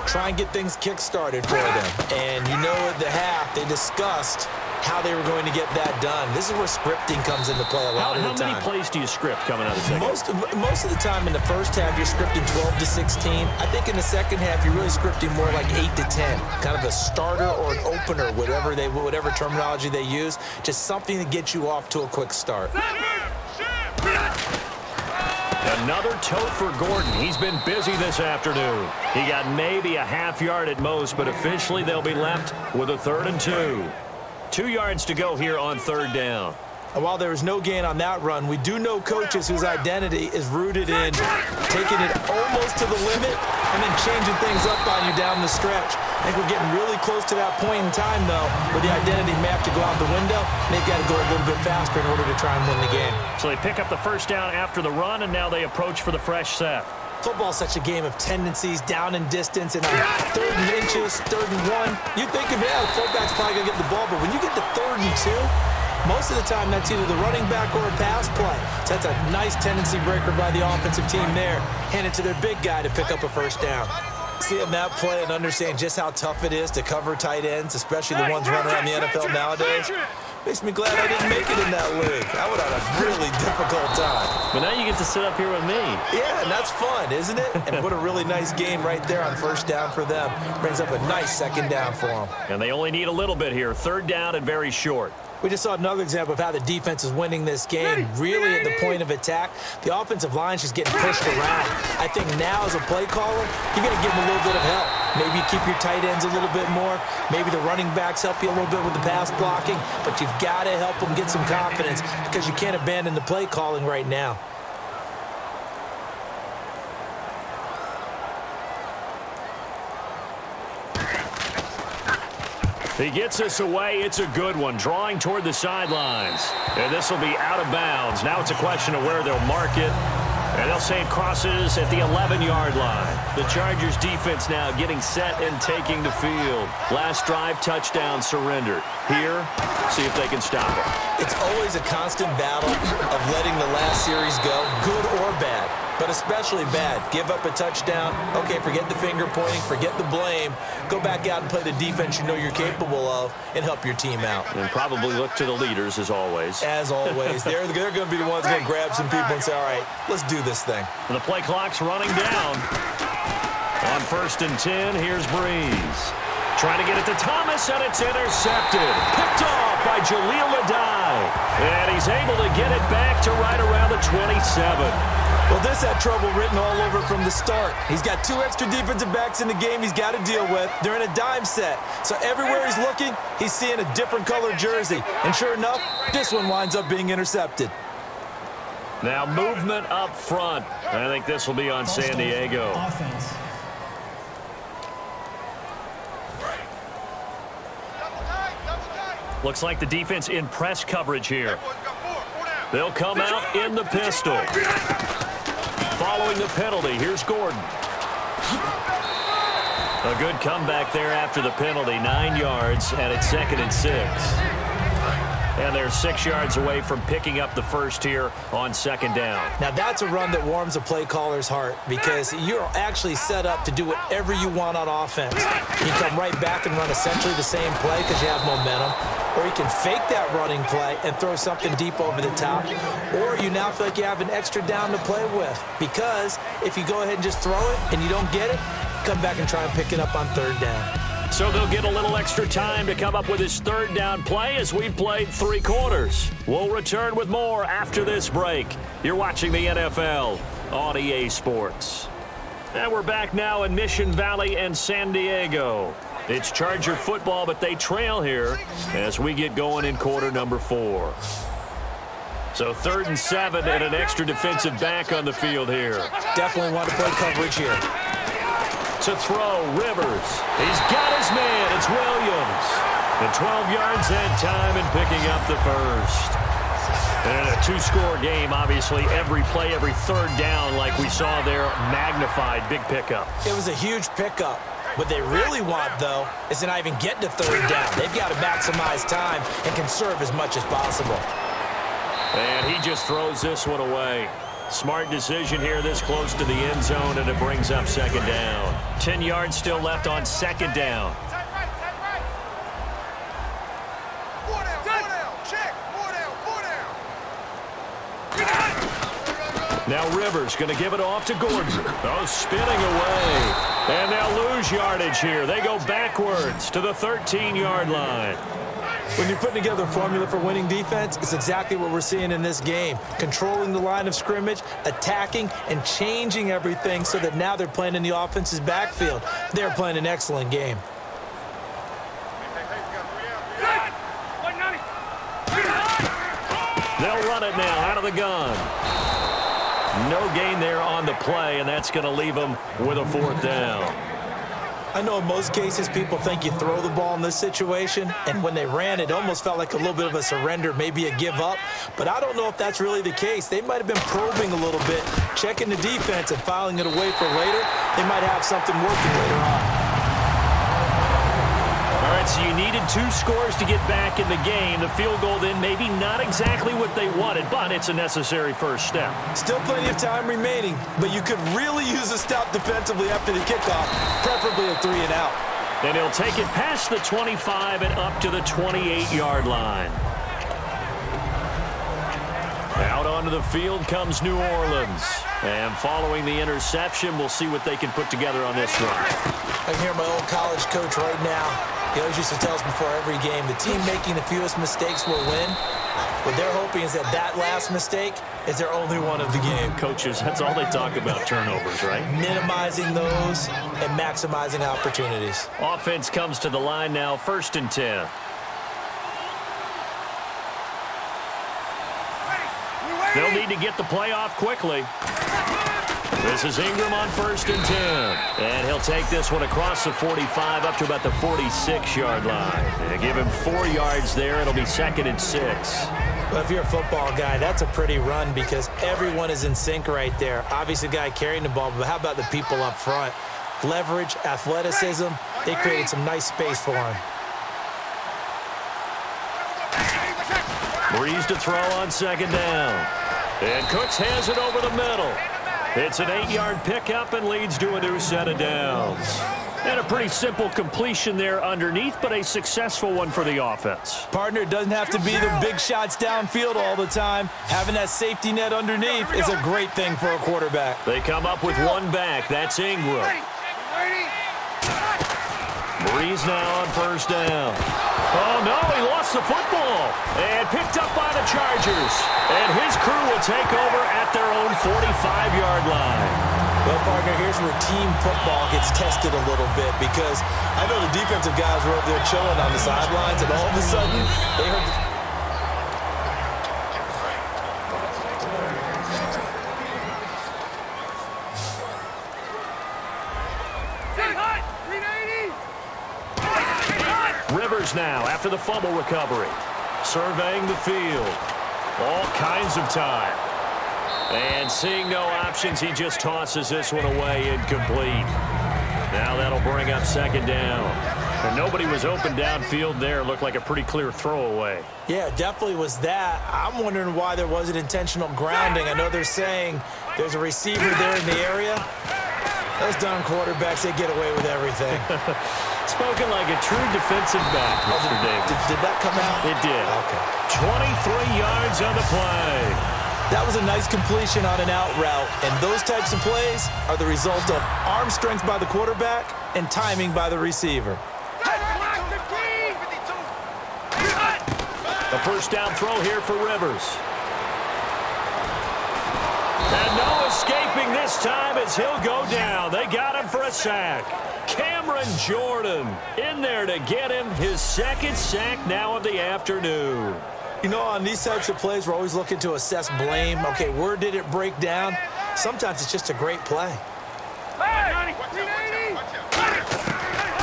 Try and get things kick-started for them. And you know at the half, they discussed how they were going to get that done. This is where scripting comes into play a lot of the time. How many plays do you script coming out of the second? Most of the time in the first half, you're scripting 12 to 16. I think in the second half, you're really scripting more like 8 to 10. Kind of a starter or an opener, whatever terminology they use. Just something to get you off to a quick start. Another tote for Gordon. He's been busy this afternoon. He got maybe a half yard at most, but officially they'll be left with a 3rd and 2. 2 yards to go here on 3rd down. And while there was no gain on that run, we do know coaches whose identity is rooted in taking it almost to the limit and then changing things up on you down the stretch. I think we're getting really close to that point in time, though, where the identity may have to go out the window, and they've got to go a little bit faster in order to try and win the game. So they pick up the first down after the run, and now they approach for the fresh set. Football's such a game of tendencies, down and distance, and on 3rd and inches, 3rd and 1. You think of it, the fullback's probably going to get the ball, but when you get to 3rd and 2, most of the time that's either the running back or a pass play. So that's a nice tendency breaker by the offensive team there. Hand it to their big guy to pick up a first down. Seeing that play and understand just how tough it is to cover tight ends, especially the ones running around the NFL nowadays, Makes me glad I didn't make it in that league. I would have had a really difficult time. But now you get to sit up here with me. Yeah, and that's fun, isn't it? And what a really nice game right there on first down for them. Brings up a nice second down for them. And they only need a little bit here. Third down and very short. We just saw another example of how the defense is winning this game. Really at the point of attack, the offensive line's just getting pushed around. I think now as a play caller, you're going to give them a little bit of help. Maybe you keep your tight ends a little bit more. Maybe the running backs help you a little bit with the pass blocking. But you've got to help them get some confidence because you can't abandon the play calling right now. He gets this away. It's a good one. Drawing toward the sidelines. And this will be out of bounds. Now it's a question of where they'll mark it. And they'll say it crosses at the 11-yard line. The Chargers defense now getting set and taking the field. Last drive, touchdown, surrender. Here, see if they can stop it. It's always a constant battle of letting the last series go, good or bad, but especially bad. Give up a touchdown. Okay, forget the finger pointing, forget the blame. Go back out and play the defense you know you're capable of and help your team out. And probably look to the leaders, as always. As always. They're going to be the ones going to grab some people and say, all right, let's do this thing. And the play clock's running down. On 1st and 10, here's Brees. Trying to get it to Thomas, and it's intercepted. Picked off by Jaleel Adai. And he's able to get it back to right around the 27. Well, this had trouble written all over from the start. He's got 2 extra defensive backs in the game he's got to deal with. They're in a dime set. So everywhere he's looking, he's seeing a different color jersey. And sure enough, this one winds up being intercepted. Now movement up front. I think this will be on San Diego. Offense. Looks like the defense in press coverage here. They'll come out in the pistol. Following the penalty, here's Gordon. A good comeback there after the penalty. 9 yards, and it's 2nd and 6. And they're 6 yards away from picking up the first here on 2nd down. Now, that's a run that warms a play caller's heart because you're actually set up to do whatever you want on offense. You come right back and run essentially the same play because you have momentum, or you can fake that running play and throw something deep over the top, or you now feel like you have an extra down to play with because if you go ahead and just throw it and you don't get it, come back and try and pick it up on 3rd down. So they'll get a little extra time to come up with his 3rd down play as we played 3 quarters. We'll return with more after this break. You're watching the NFL on EA Sports. And we're back now in Mission Valley and San Diego. It's Charger football, but they trail here as we get going in quarter number 4. So 3rd and 7 and an extra defensive back on the field here. Definitely want to play coverage here. To throw, Rivers. He's got his man. It's Williams. And 12 yards that time and picking up the first. And a 2-score game, obviously, every play, every 3rd down like we saw there, magnified, big pickup. It was a huge pickup. What they really want, though, is to not even get to 3rd down. They've got to maximize time and conserve as much as possible. And he just throws this one away. Smart decision here this close to the end zone, and it brings up 2nd down. 10 yards still left on 2nd down. Now Rivers going to give it off to Gordon. Oh, spinning away. And they'll lose yardage here. They go backwards to the 13-yard line. When you're putting together a formula for winning defense, it's exactly what we're seeing in this game. Controlling the line of scrimmage, attacking, and changing everything so that now they're playing in the offense's backfield. They're playing an excellent game. They'll run it now out of the gun. No gain there on the play, and that's going to leave them with a 4th down. I know in most cases people think you throw the ball in this situation, and when they ran, it almost felt like a little bit of a surrender, maybe a give up. But I don't know if that's really the case. They might have been probing a little bit, checking the defense and filing it away for later. They might have something working later on. All right, so you needed 2 scores to get back in the game. The field goal then maybe not exactly what they wanted, but it's a necessary first step. Still plenty of time remaining, but you could really use a stop defensively after the kickoff, preferably a 3-and-out. And he'll take it past the 25 and up to the 28-yard line. Out onto the field comes New Orleans. And following the interception, we'll see what they can put together on this run. I can hear my old college coach right now. He always used to tell us before every game, the team making the fewest mistakes will win. What they're hoping is that that last mistake is their only one of the game. Coaches, that's all they talk about, turnovers, right? Minimizing those and maximizing opportunities. Offense comes to the line now, 1st and 10. They'll need to get the play off quickly. This is Ingram on 1st and 10. And he'll take this one across the 45 up to about the 46-yard line. And give him 4 yards there. It'll be 2nd and 6. Well, if you're a football guy, that's a pretty run because everyone is in sync right there. Obviously, the guy carrying the ball, but how about the people up front? Leverage, athleticism, they created some nice space for him. Brees to throw on 2nd down. And Cooks has it over the middle. It's an 8-yard pickup and leads to a new set of downs. And a pretty simple completion there underneath, but a successful one for the offense. Partner, it doesn't have to be the big shots downfield all the time. Having that safety net underneath is a great thing for a quarterback. They come up with one back. That's Ingram. Brees now on 1st down. Oh, no, he lost the football. And picked up by the Chargers. And his crew will take over at their own 45-yard line. Well, partner, here's where team football gets tested a little bit because I know the defensive guys were up there chilling on the sidelines, and all of a sudden, they heard... Rivers now after the fumble recovery. Surveying the field. All kinds of time. And seeing no options, he just tosses this one away incomplete. Now that'll bring up 2nd down. And nobody was open downfield there. Looked like a pretty clear throwaway. Yeah, definitely was that. I'm wondering why there wasn't intentional grounding. I know they're saying there's a receiver there in the area. Those darn quarterbacks, they get away with everything. Spoken like a true defensive back, Mr. Davis. Did that come out? It did. Okay. 23 yards on the play. That was a nice completion on an out route, and those types of plays are the result of arm strength by the quarterback and timing by the receiver. A 1st down throw here for Rivers. And no escaping this time as he'll go down. They got him for a sack. Cameron Jordan in there to get him his 2nd sack now of the afternoon. You know, on these types of plays, we're always looking to assess blame. Okay, where did it break down? Sometimes it's just a great play.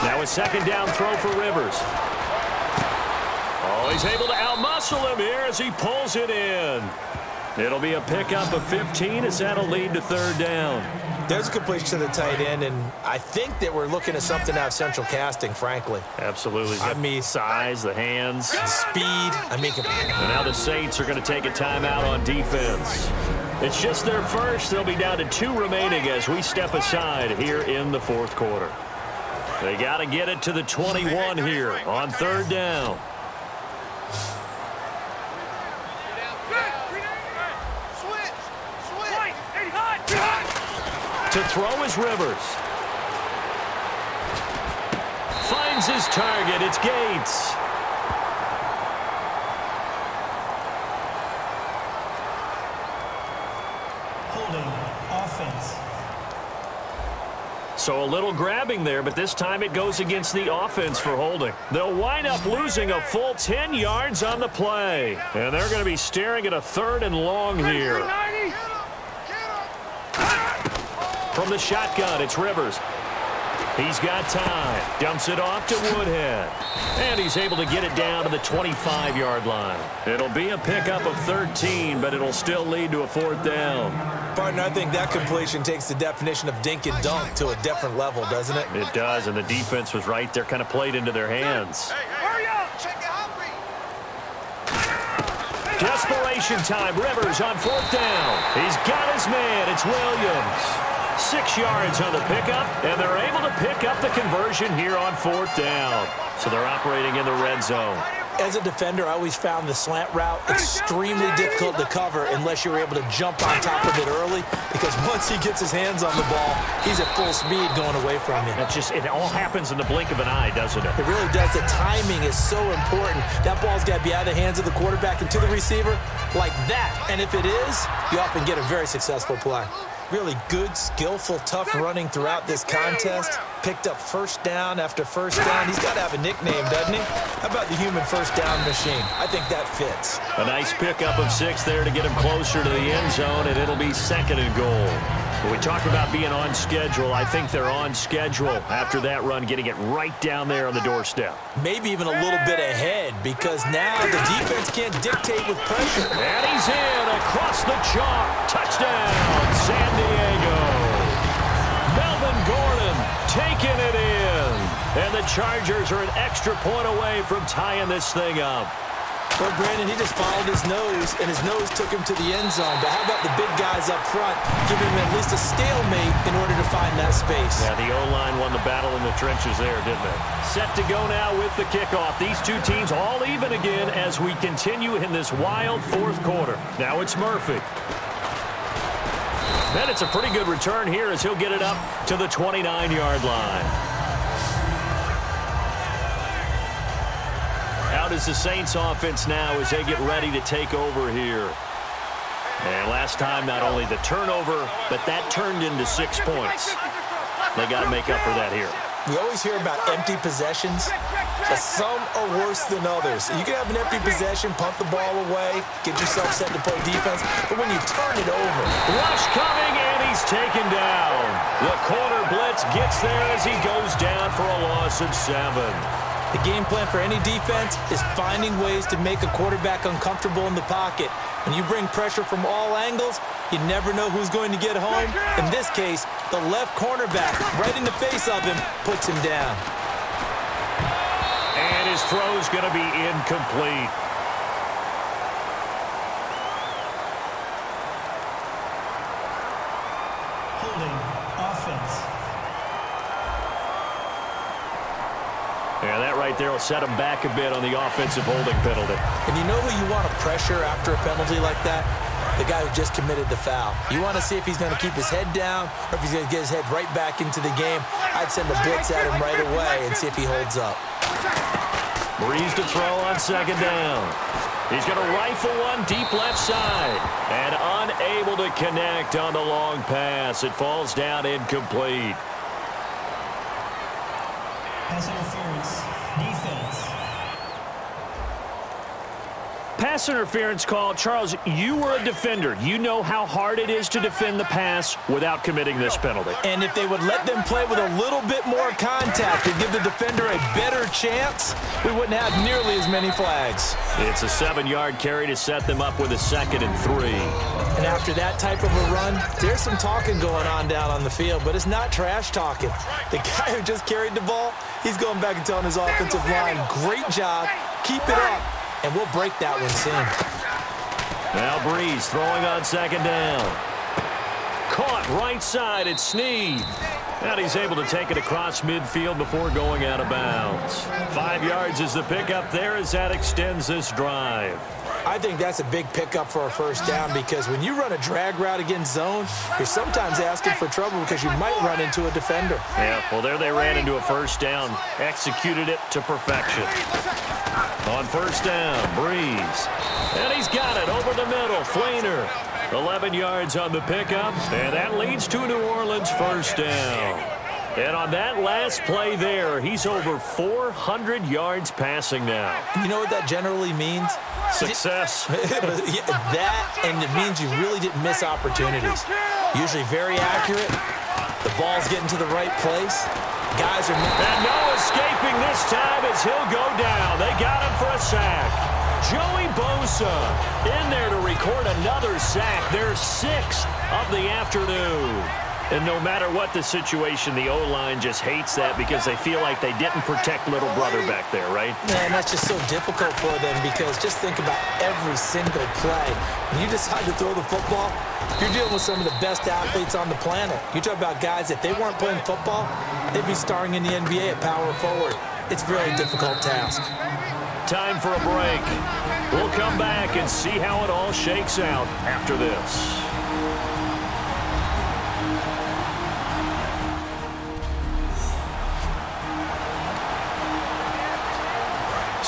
Now a 2nd down throw for Rivers. Oh, he's able to outmuscle him here as he pulls it in. It'll be a pickup of 15 as that'll lead to 3rd down. There's a completion to the tight end, and I think that we're looking at something out of central casting, frankly. Absolutely. I mean, size, the hands. Speed. I mean, and now the Saints are going to take a timeout on defense. It's just their first. They'll be down to 2 remaining as we step aside here in the 4th quarter. They got to get it to the 21 here on 3rd down. To throw is Rivers. Finds his target. It's Gates. Holding. Offense. So a little grabbing there, but this time it goes against the offense for holding. They'll wind up losing a full 10 yards on the play. And they're going to be staring at a 3rd and long here. From the shotgun, it's Rivers. He's got time. Dumps it off to Woodhead. And he's able to get it down to the 25-yard line. It'll be a pickup of 13, but it'll still lead to a 4th down. Partner, I think that completion takes the definition of dink and dunk to a different level, doesn't it? It does, and the defense was right there, kind of played into their hands. Hurry up! Check it out. Desperation time. Rivers on 4th down. He's got his man. It's Williams. 6 yards on the pickup, and they're able to pick up the conversion here on 4th down. So they're operating in the red zone. As a defender, I always found the slant route extremely difficult to cover unless you're able to jump on top of it early, because once he gets his hands on the ball, he's at full speed going away from you. It all happens in the blink of an eye, doesn't it? It really does. The timing is so important. That ball's got to be out of the hands of the quarterback and to the receiver like that. And if it is, you often get a very successful play. Really good, skillful, tough running throughout this contest. Picked up first down after first down. He's got to have a nickname, doesn't he? How about the human first down machine? I think that fits. A nice pickup of 6 there to get him closer to the end zone, and it'll be 2nd and goal. When we talk about being on schedule, I think they're on schedule after that run, getting it right down there on the doorstep. Maybe even a little bit ahead, because now the defense can't dictate with pressure. And he's in across the chalk. Touchdown, San Diego. Melvin Gordon taking it in. And the Chargers are an extra point away from tying this thing up. Well, Brandon, he just followed his nose, and his nose took him to the end zone. But how about the big guys up front, giving him at least a stalemate in order to find that space? Yeah, the O-line won the battle in the trenches there, didn't it? Set to go now with the kickoff. These two teams all even again as we continue in this wild 4th quarter. Now it's Murphy. And it's a pretty good return here as he'll get it up to the 29-yard line. Out is the Saints offense now as they get ready to take over here. And last time, not only the turnover, but that turned into 6 points. They got to make up for that here. We always hear about empty possessions, but some are worse than others. You can have an empty possession, punt the ball away, get yourself set to play defense, but when you turn it over. Rush coming, and he's taken down. The corner blitz gets there as he goes down for a loss of 7. The game plan for any defense is finding ways to make a quarterback uncomfortable in the pocket. When you bring pressure from all angles, you never know who's going to get home. In this case, the left cornerback, right in the face of him, puts him down. And his throw's going to be incomplete. Holding offense. Yeah, that right there will set him back a bit on the offensive holding penalty. And you know who you want to pressure after a penalty like that? The guy who just committed the foul. You want to see if he's going to keep his head down or if he's going to get his head right back into the game. I'd send a blitz at him right away and see if he holds up. Brees to throw on 2nd down. He's going to rifle one deep left side. And unable to connect on the long pass. It falls down incomplete. Pass interference. Defense. Pass interference call. Charles, you were a defender. You know how hard it is to defend the pass without committing this penalty. And if they would let them play with a little bit more contact and give the defender a better chance, we wouldn't have nearly as many flags. It's a 7-yard carry to set them up with a 2nd and 3. And after that type of a run, there's some talking going on down on the field, but it's not trash talking. The guy who just carried the ball, he's going back and telling his offensive line, great job, keep it up, and we'll break that one soon. Now Brees throwing on 2nd down. Caught right side at Snead. And he's able to take it across midfield before going out of bounds. 5 yards is the pickup there as that extends this drive. I think that's a big pickup for a first down because when you run a drag route against zone, you're sometimes asking for trouble because you might run into a defender. Yeah, well, there they ran into a first down. Executed it to perfection. On 1st down, Brees. And he's got it over the middle. Flainer. 11 yards on the pickup. And that leads to New Orleans first down. And on that last play there, he's over 400 yards passing now. You know what that generally means? Success. That, and it means you really didn't miss opportunities. Usually very accurate. The ball's getting to the right place. Guys are... And no escaping this time as he'll go down. They got him for a sack. Joey Bosa in there to record another sack. Their 6th of the afternoon. And no matter what the situation, the O-line just hates that because they feel like they didn't protect little brother back there, right? Man, that's just so difficult for them because just think about every single play. When you decide to throw the football, you're dealing with some of the best athletes on the planet. You talk about guys, if they weren't playing football, they'd be starring in the NBA at power forward. It's a very difficult task. Time for a break. We'll come back and see how it all shakes out after this.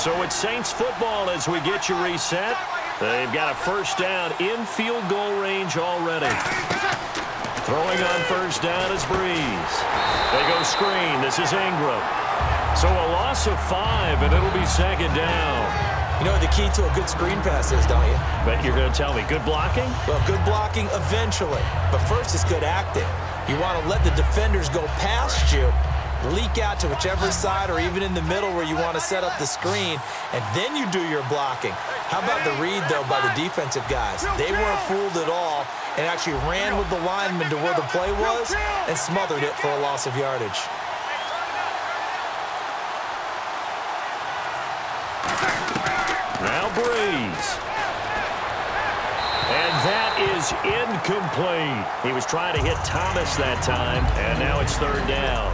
So it's Saints football as we get you reset. They've got a first down in field goal range already. Throwing on first down is Brees. They go screen. This is Ingram. So a loss of 5, and it'll be second down. You know what the key to a good screen pass is, don't you? Bet you're going to tell me. Good blocking? Well, good blocking eventually. But first, it's good acting. You want to let the defenders go past you, leak out to whichever side or even in the middle where you want to set up the screen, and then you do your blocking. How about the read, though, by the defensive guys? They weren't fooled at all and actually ran with the lineman to where the play was and smothered it for a loss of yardage. Now Brees. And that is incomplete. He was trying to hit Thomas that time, and now it's third down.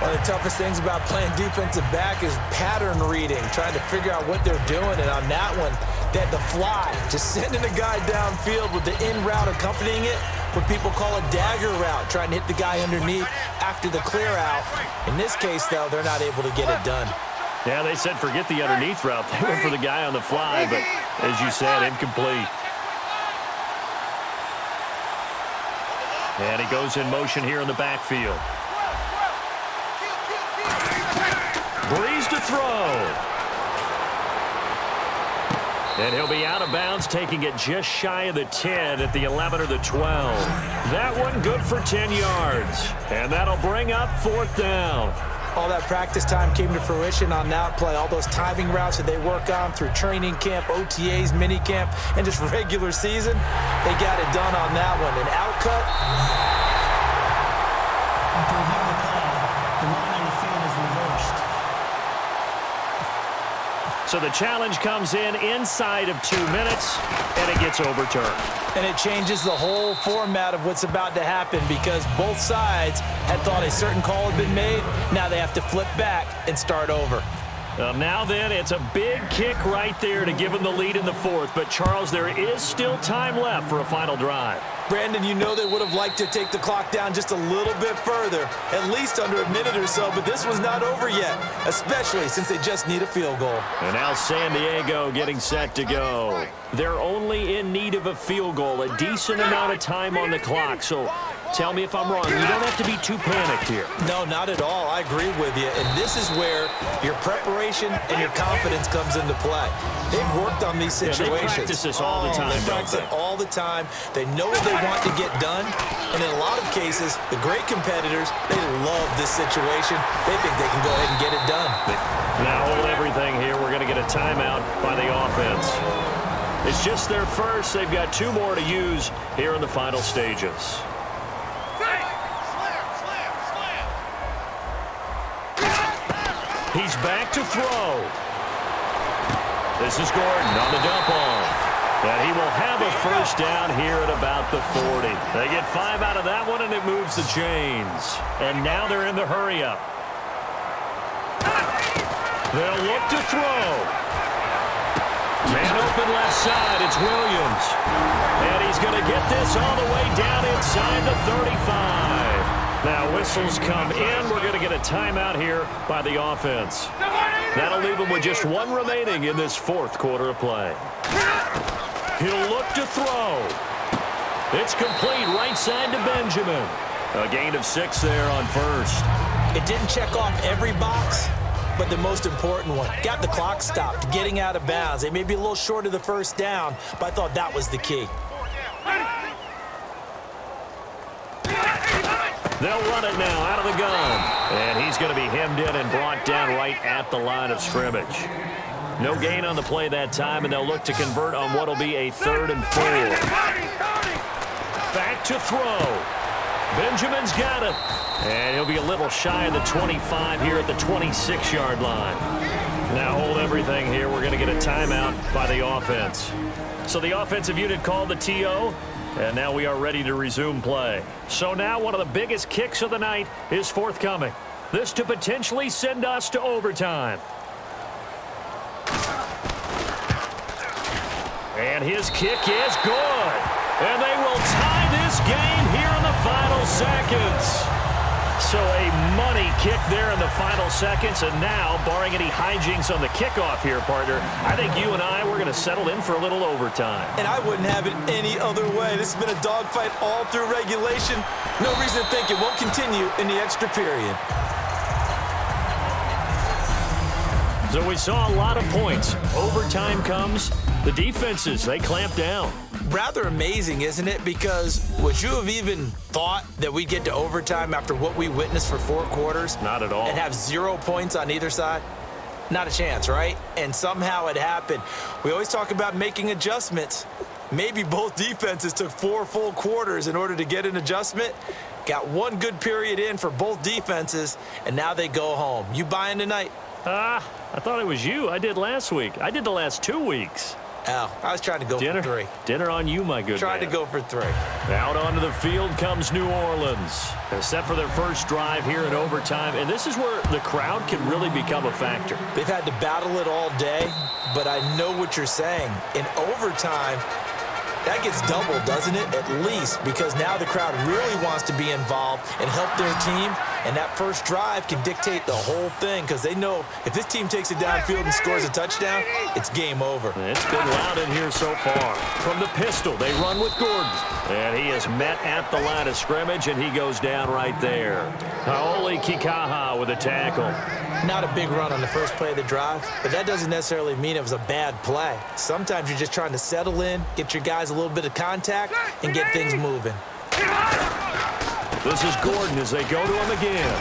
One of the toughest things about playing defensive back is pattern reading, trying to figure out what they're doing. And on that one, they had the fly, just sending a guy downfield with the in route accompanying it, what people call a dagger route, trying to hit the guy underneath after the clear out. In this case, though, they're not able to get it done. Yeah, they said forget the underneath route. They went for the guy on the fly, but as you said, incomplete. And he goes in motion here in the backfield. Brees to throw. And he'll be out of bounds, taking it just shy of the 10 at the 11 or the 12. That one good for 10 yards. And that'll bring up fourth down. All that practice time came to fruition on that play. All those timing routes that they work on through training camp, OTAs, mini camp, and just regular season, they got it done on that one. An out cut. After reviewing the play, the line on the field is reversed. So the challenge comes in inside of 2 minutes, and it gets overturned. And it changes the whole format of what's about to happen because both sides had thought a certain call had been made. Now they have to flip back and start over. Now then, it's a big kick right there to give them the lead in the fourth. But, Charles, there is still time left for a final drive. Brandon, you know they would have liked to take the clock down just a little bit further, at least under a minute or so, but this was not over yet, especially since they just need a field goal. And now San Diego getting set to go. They're only in need of a field goal, a decent amount of time on the clock, so tell me if I'm wrong. You don't have to be too panicked here. No, not at all. I agree with you, and this is where your preparation and your confidence comes into play. They've worked on these situations. Yeah, they practice this all the time, They practice it all the time. They know what they want to get done, and in a lot of cases, the great competitors, they love this situation. They think they can go ahead and get it done. Now hold everything here. We're going to get a timeout by the offense. It's just their first. They've got 2 more to use here in the final stages. He's back to throw. This is Gordon on the dump off. And he will have a first down here at about the 40. They get 5 out of that one, and it moves the chains. And now they're in the hurry-up. They'll look to throw. Man open left side, it's Williams. And he's going to get this all the way down inside the 35. Now whistles come in. We're going to get a timeout here by the offense. That'll leave them with just 1 remaining in this fourth quarter of play. He'll look to throw. It's complete right side to Benjamin. A gain of 6 there on first. It didn't check off every box, but the most important one. Got the clock stopped, getting out of bounds. They may be a little short of the first down, but I thought that was the key. They'll run it now out of the gun. And he's going to be hemmed in and brought down right at the line of scrimmage. No gain on the play that time, and they'll look to convert on what will be a 3rd and 4. Back to throw. Benjamin's got it. And he'll be a little shy of the 25 here at the 26-yard line. Now hold everything here. We're going to get a timeout by the offense. So the offensive unit called the TO, and now we are ready to resume play. So now one of the biggest kicks of the night is forthcoming. This to potentially send us to overtime. And his kick is good. And they will tie this game here in the final seconds. So a money kick there in the final seconds. And now, barring any hijinks on the kickoff here, partner, I think you and I, we're going to settle in for a little overtime. And I wouldn't have it any other way. This has been a dogfight all through regulation. No reason to think it won't continue in the extra period. So we saw a lot of points. Overtime comes. The defenses, they clamp down. Rather amazing, isn't it? Because would you have even thought that we'd get to overtime after what we witnessed for 4 quarters? Not at all. And have 0 points on either side? Not a chance, right? And somehow it happened. We always talk about making adjustments. Maybe both defenses took 4 full quarters in order to get an adjustment. Got 1 good period in for both defenses, and now they go home. You buying tonight? I thought it was you. I did last week. I did the last 2 weeks. Oh, I was trying to go for 3. Dinner on you, my good Trying man. to go for 3. Out onto the field comes New Orleans. They're set for their first drive here in overtime, and this is where the crowd can really become a factor. They've had to battle it all day, but I know what you're saying. In overtime, that gets doubled, doesn't it? At least, because now the crowd really wants to be involved and help their team, and that first drive can dictate the whole thing because they know if this team takes it downfield and scores a touchdown, it's game over. It's been loud in here so far. From the pistol, they run with Gordon. And he is met at the line of scrimmage, and he goes down right there. Haoli Kikaha with a tackle. Not a big run on the first play of the drive, but that doesn't necessarily mean it was a bad play. Sometimes you're just trying to settle in, get your guys a little bit of contact, and get things moving. This is Gordon as they go to him again.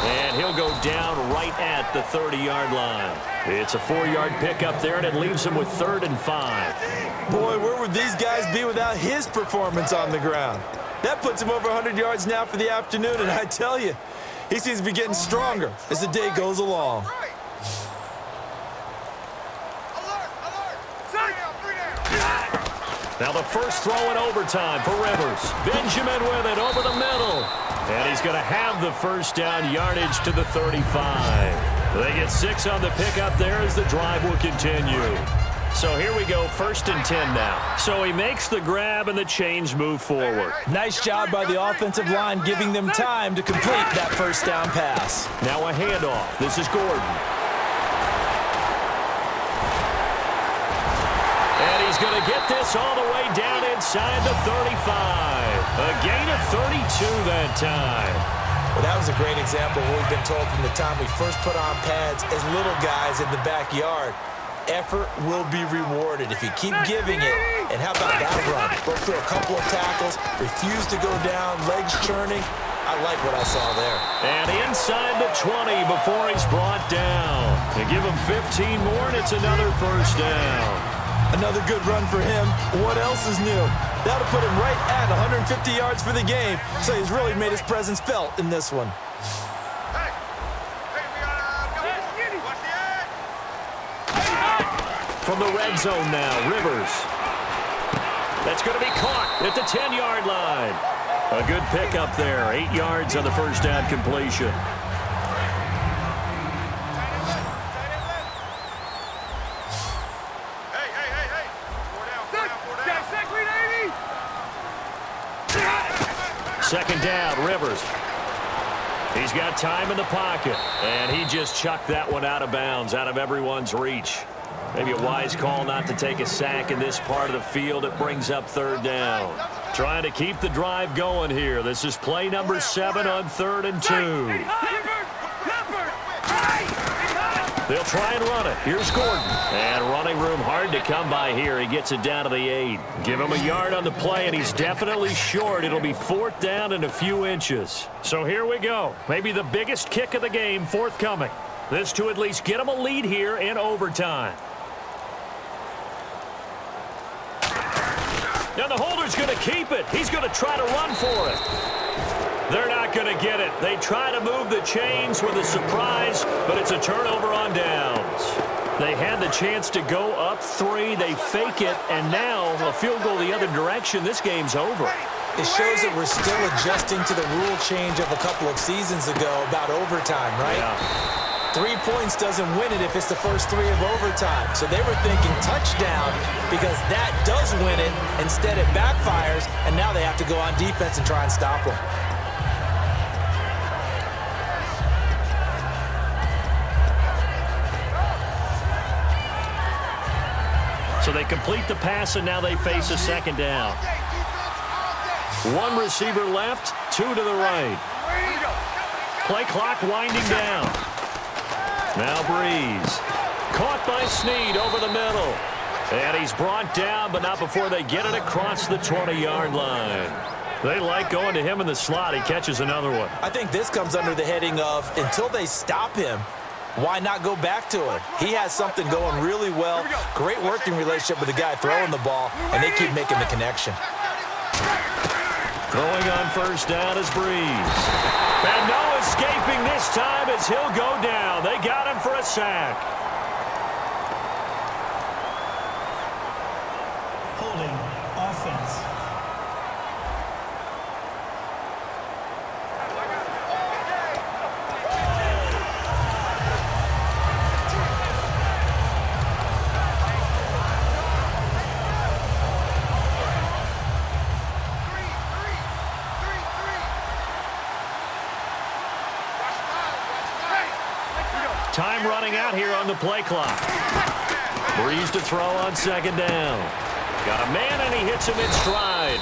And he'll go down right at the 30-yard line. It's a 4-yard pickup there, and it leaves him with 3rd and 5. Boy, where would these guys be without his performance on the ground? That puts him over 100 yards now for the afternoon, and I tell you, he seems to be getting stronger as the day goes along. Now the first throw in overtime for Rivers. Benjamin with it over the middle. And he's going to have the first down yardage to the 35. They get 6 on the pickup there as the drive will continue. So here we go, 1st and 10 now. So he makes the grab and the chains move forward. Nice job by the offensive line giving them time to complete that first down pass. Now a handoff. This is Gordon. And he's going to get this all the way down inside the 35. A gain of 32 that time. Well, that was a great example of what we've been told from the time we first put on pads as little guys in the backyard. Effort will be rewarded if you keep giving it. And how about that run? Broke through a couple of tackles, refused to go down, legs churning. I like what I saw there. And inside the 20 before he's brought down. They give him 15 more, and it's another first down. Another good run for him. What else is new? That'll put him right at 150 yards for the game, so he's really made his presence felt in this one. From the red zone now, Rivers. That's going to be caught at the 10-yard line. A good pickup there, 8 yards on the first down completion. Second down, Rivers. He's got time in the pocket, and he just chucked that one out of bounds, out of everyone's reach. Maybe a wise call not to take a sack in this part of the field. It brings up 3rd down. Trying to keep the drive going here. This is play number 7 on 3rd and 2. They'll try and run it. Here's Gordon. And running room hard to come by here. He gets it down to the 8. Give him a yard on the play, and he's definitely short. It'll be 4th down and a few inches. So here we go. Maybe the biggest kick of the game forthcoming. This to at least get him a lead here in overtime. Now the holder's going to keep it. He's going to try to run for it. They're not going to get it. They try to move the chains with a surprise, but it's a turnover on downs. They had the chance to go up 3. They fake it, and now a field goal the other direction. This game's over. It shows that we're still adjusting to the rule change of a couple of seasons ago about overtime, right? Yeah. 3 points doesn't win it if it's the first 3 of overtime. So they were thinking touchdown because that does win it. Instead, it backfires, and now they have to go on defense and try and stop them. So they complete the pass, and now they face a second down. 1 receiver left, 2 to the right. Play clock winding down. Now Brees. Caught by Snead over the middle. And he's brought down, but not before they get it across the 20-yard line. They like going to him in the slot. He catches another one. I think this comes under the heading of until they stop him, why not go back to him? He has something going really well. Great working relationship with the guy throwing the ball, and they keep making the connection. Throwing on first down is Brees. And no escaping this time as he'll go down. They got him for a sack. Holding offense. Time running out here on the play clock. Brees to throw on second down. Got a man, and he hits him in stride.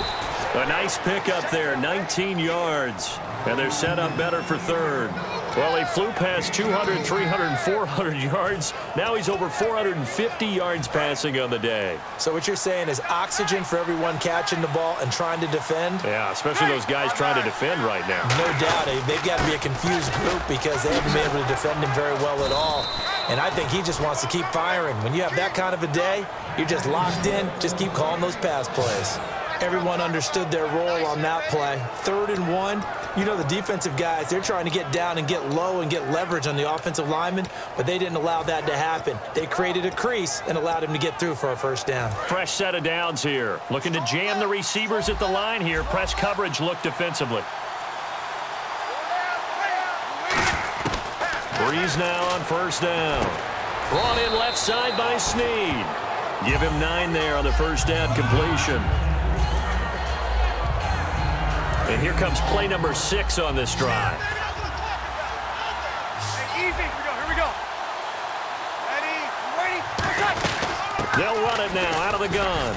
A nice pickup there, 19 yards. And they're set up better for third. Well, he flew past 200, 300, 400 yards. Now he's over 450 yards passing on the day. So what you're saying is oxygen for everyone catching the ball and trying to defend? Yeah, especially those guys trying to defend right now. No doubt. They've got to be a confused group because they haven't been able to defend him very well at all. And I think he just wants to keep firing. When you have that kind of a day, you're just locked in. Just keep calling those pass plays. Everyone understood their role on that play. 3rd and 1. You know, the defensive guys, they're trying to get down and get low and get leverage on the offensive lineman, but they didn't allow that to happen. They created a crease and allowed him to get through for a first down. Fresh set of downs here. Looking to jam the receivers at the line here. Press coverage look defensively. Brees now on first down. Brought in left side by Snead. Give him 9 there on the first down completion. And here comes play number 6 on this drive. Hey, easy. Here we go. Ready? They'll run it now out of the gun.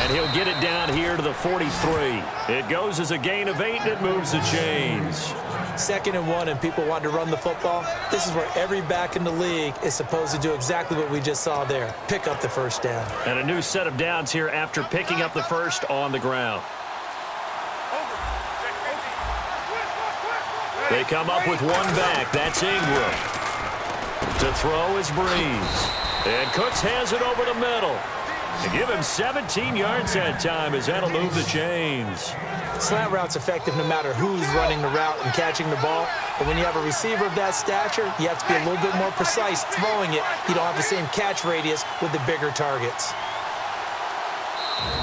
And he'll get it down here to the 43. It goes as a gain of 8, and it moves the chains. 2nd and 1, and people want to run the football. This is where every back in the league is supposed to do exactly what we just saw there. Pick up the first down. And a new set of downs here after picking up the first on the ground. They come up with 1 back. That's Ingram. To throw is Brees. And Cooks has it over the middle. To give him 17 yards that time as that'll move the chains. Slant route's effective no matter who's running the route and catching the ball. But when you have a receiver of that stature, you have to be a little bit more precise throwing it. You don't have the same catch radius with the bigger targets.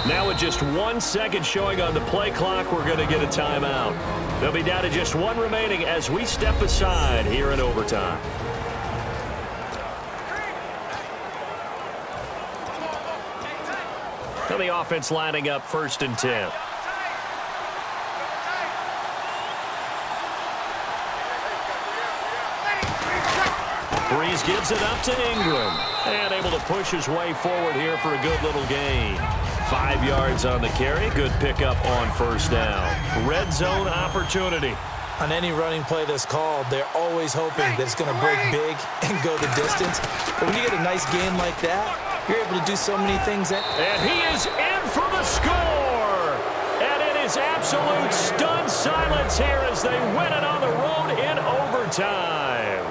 Now with just 1 second showing on the play clock, we're going to get a timeout. They'll be down to just 1 remaining as we step aside here in overtime. So the offense lining up 1st and 10. Brees gives it up to Ingram. And able to push his way forward here for a good little gain. 5 yards on the carry. Good pickup on first down. Red zone opportunity. On any running play that's called, they're always hoping that it's going to break big and go the distance. But when you get a nice game like that, you're able to do so many things. And he is in for the score. And it is absolute stunned silence here as they win it on the road in overtime.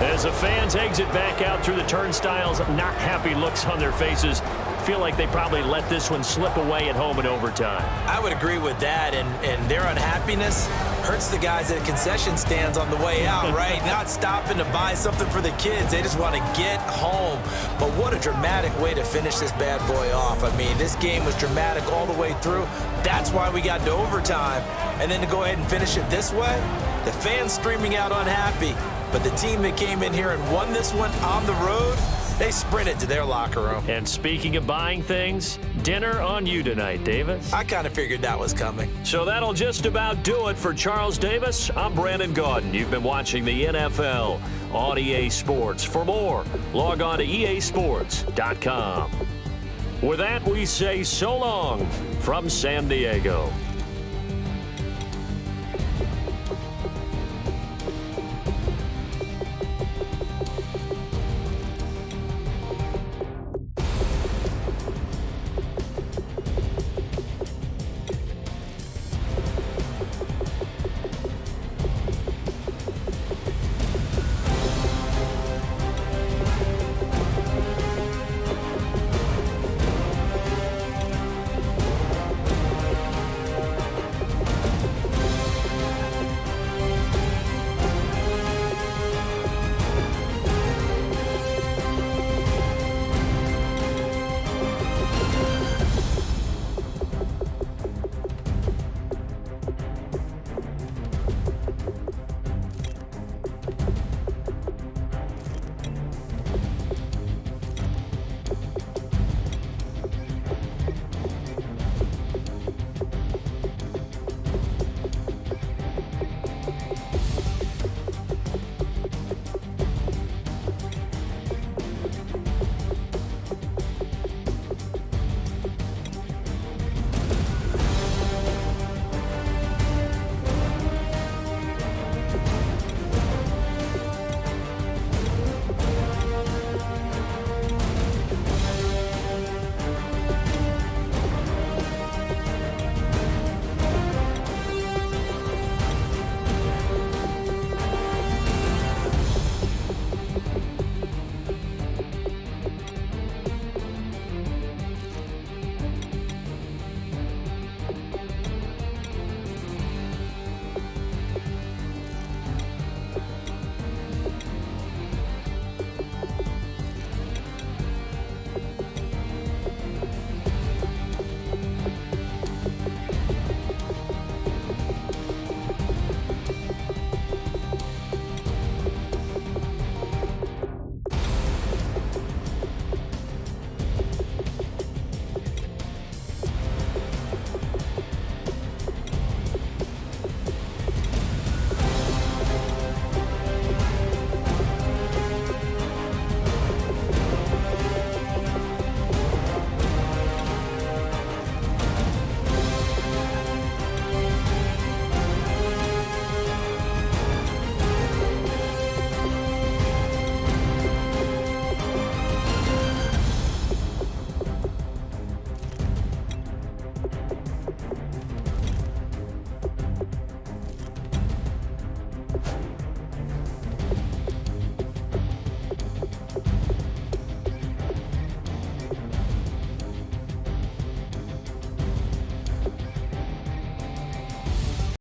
As the fans exit back out through the turnstiles, not happy looks on their faces. feel like they probably let this one slip away at home in overtime. I would agree with that, and their unhappiness hurts the guys at concession stands on the way out, right? Not stopping to buy something for the kids. They just want to get home. But what a dramatic way to finish this bad boy off. I mean, this game was dramatic all the way through. That's why we got to overtime. And then to go ahead and finish it this way, the fans streaming out unhappy. But the team that came in here and won this one on the road, they sprinted to their locker room. And speaking of buying things, dinner on you tonight, Davis. I kind of figured that was coming. So that'll just about do it for Charles Davis. I'm Brandon Gaudin. You've been watching the NFL on EA Sports. For more, log on to easports.com. With that, we say so long from San Diego.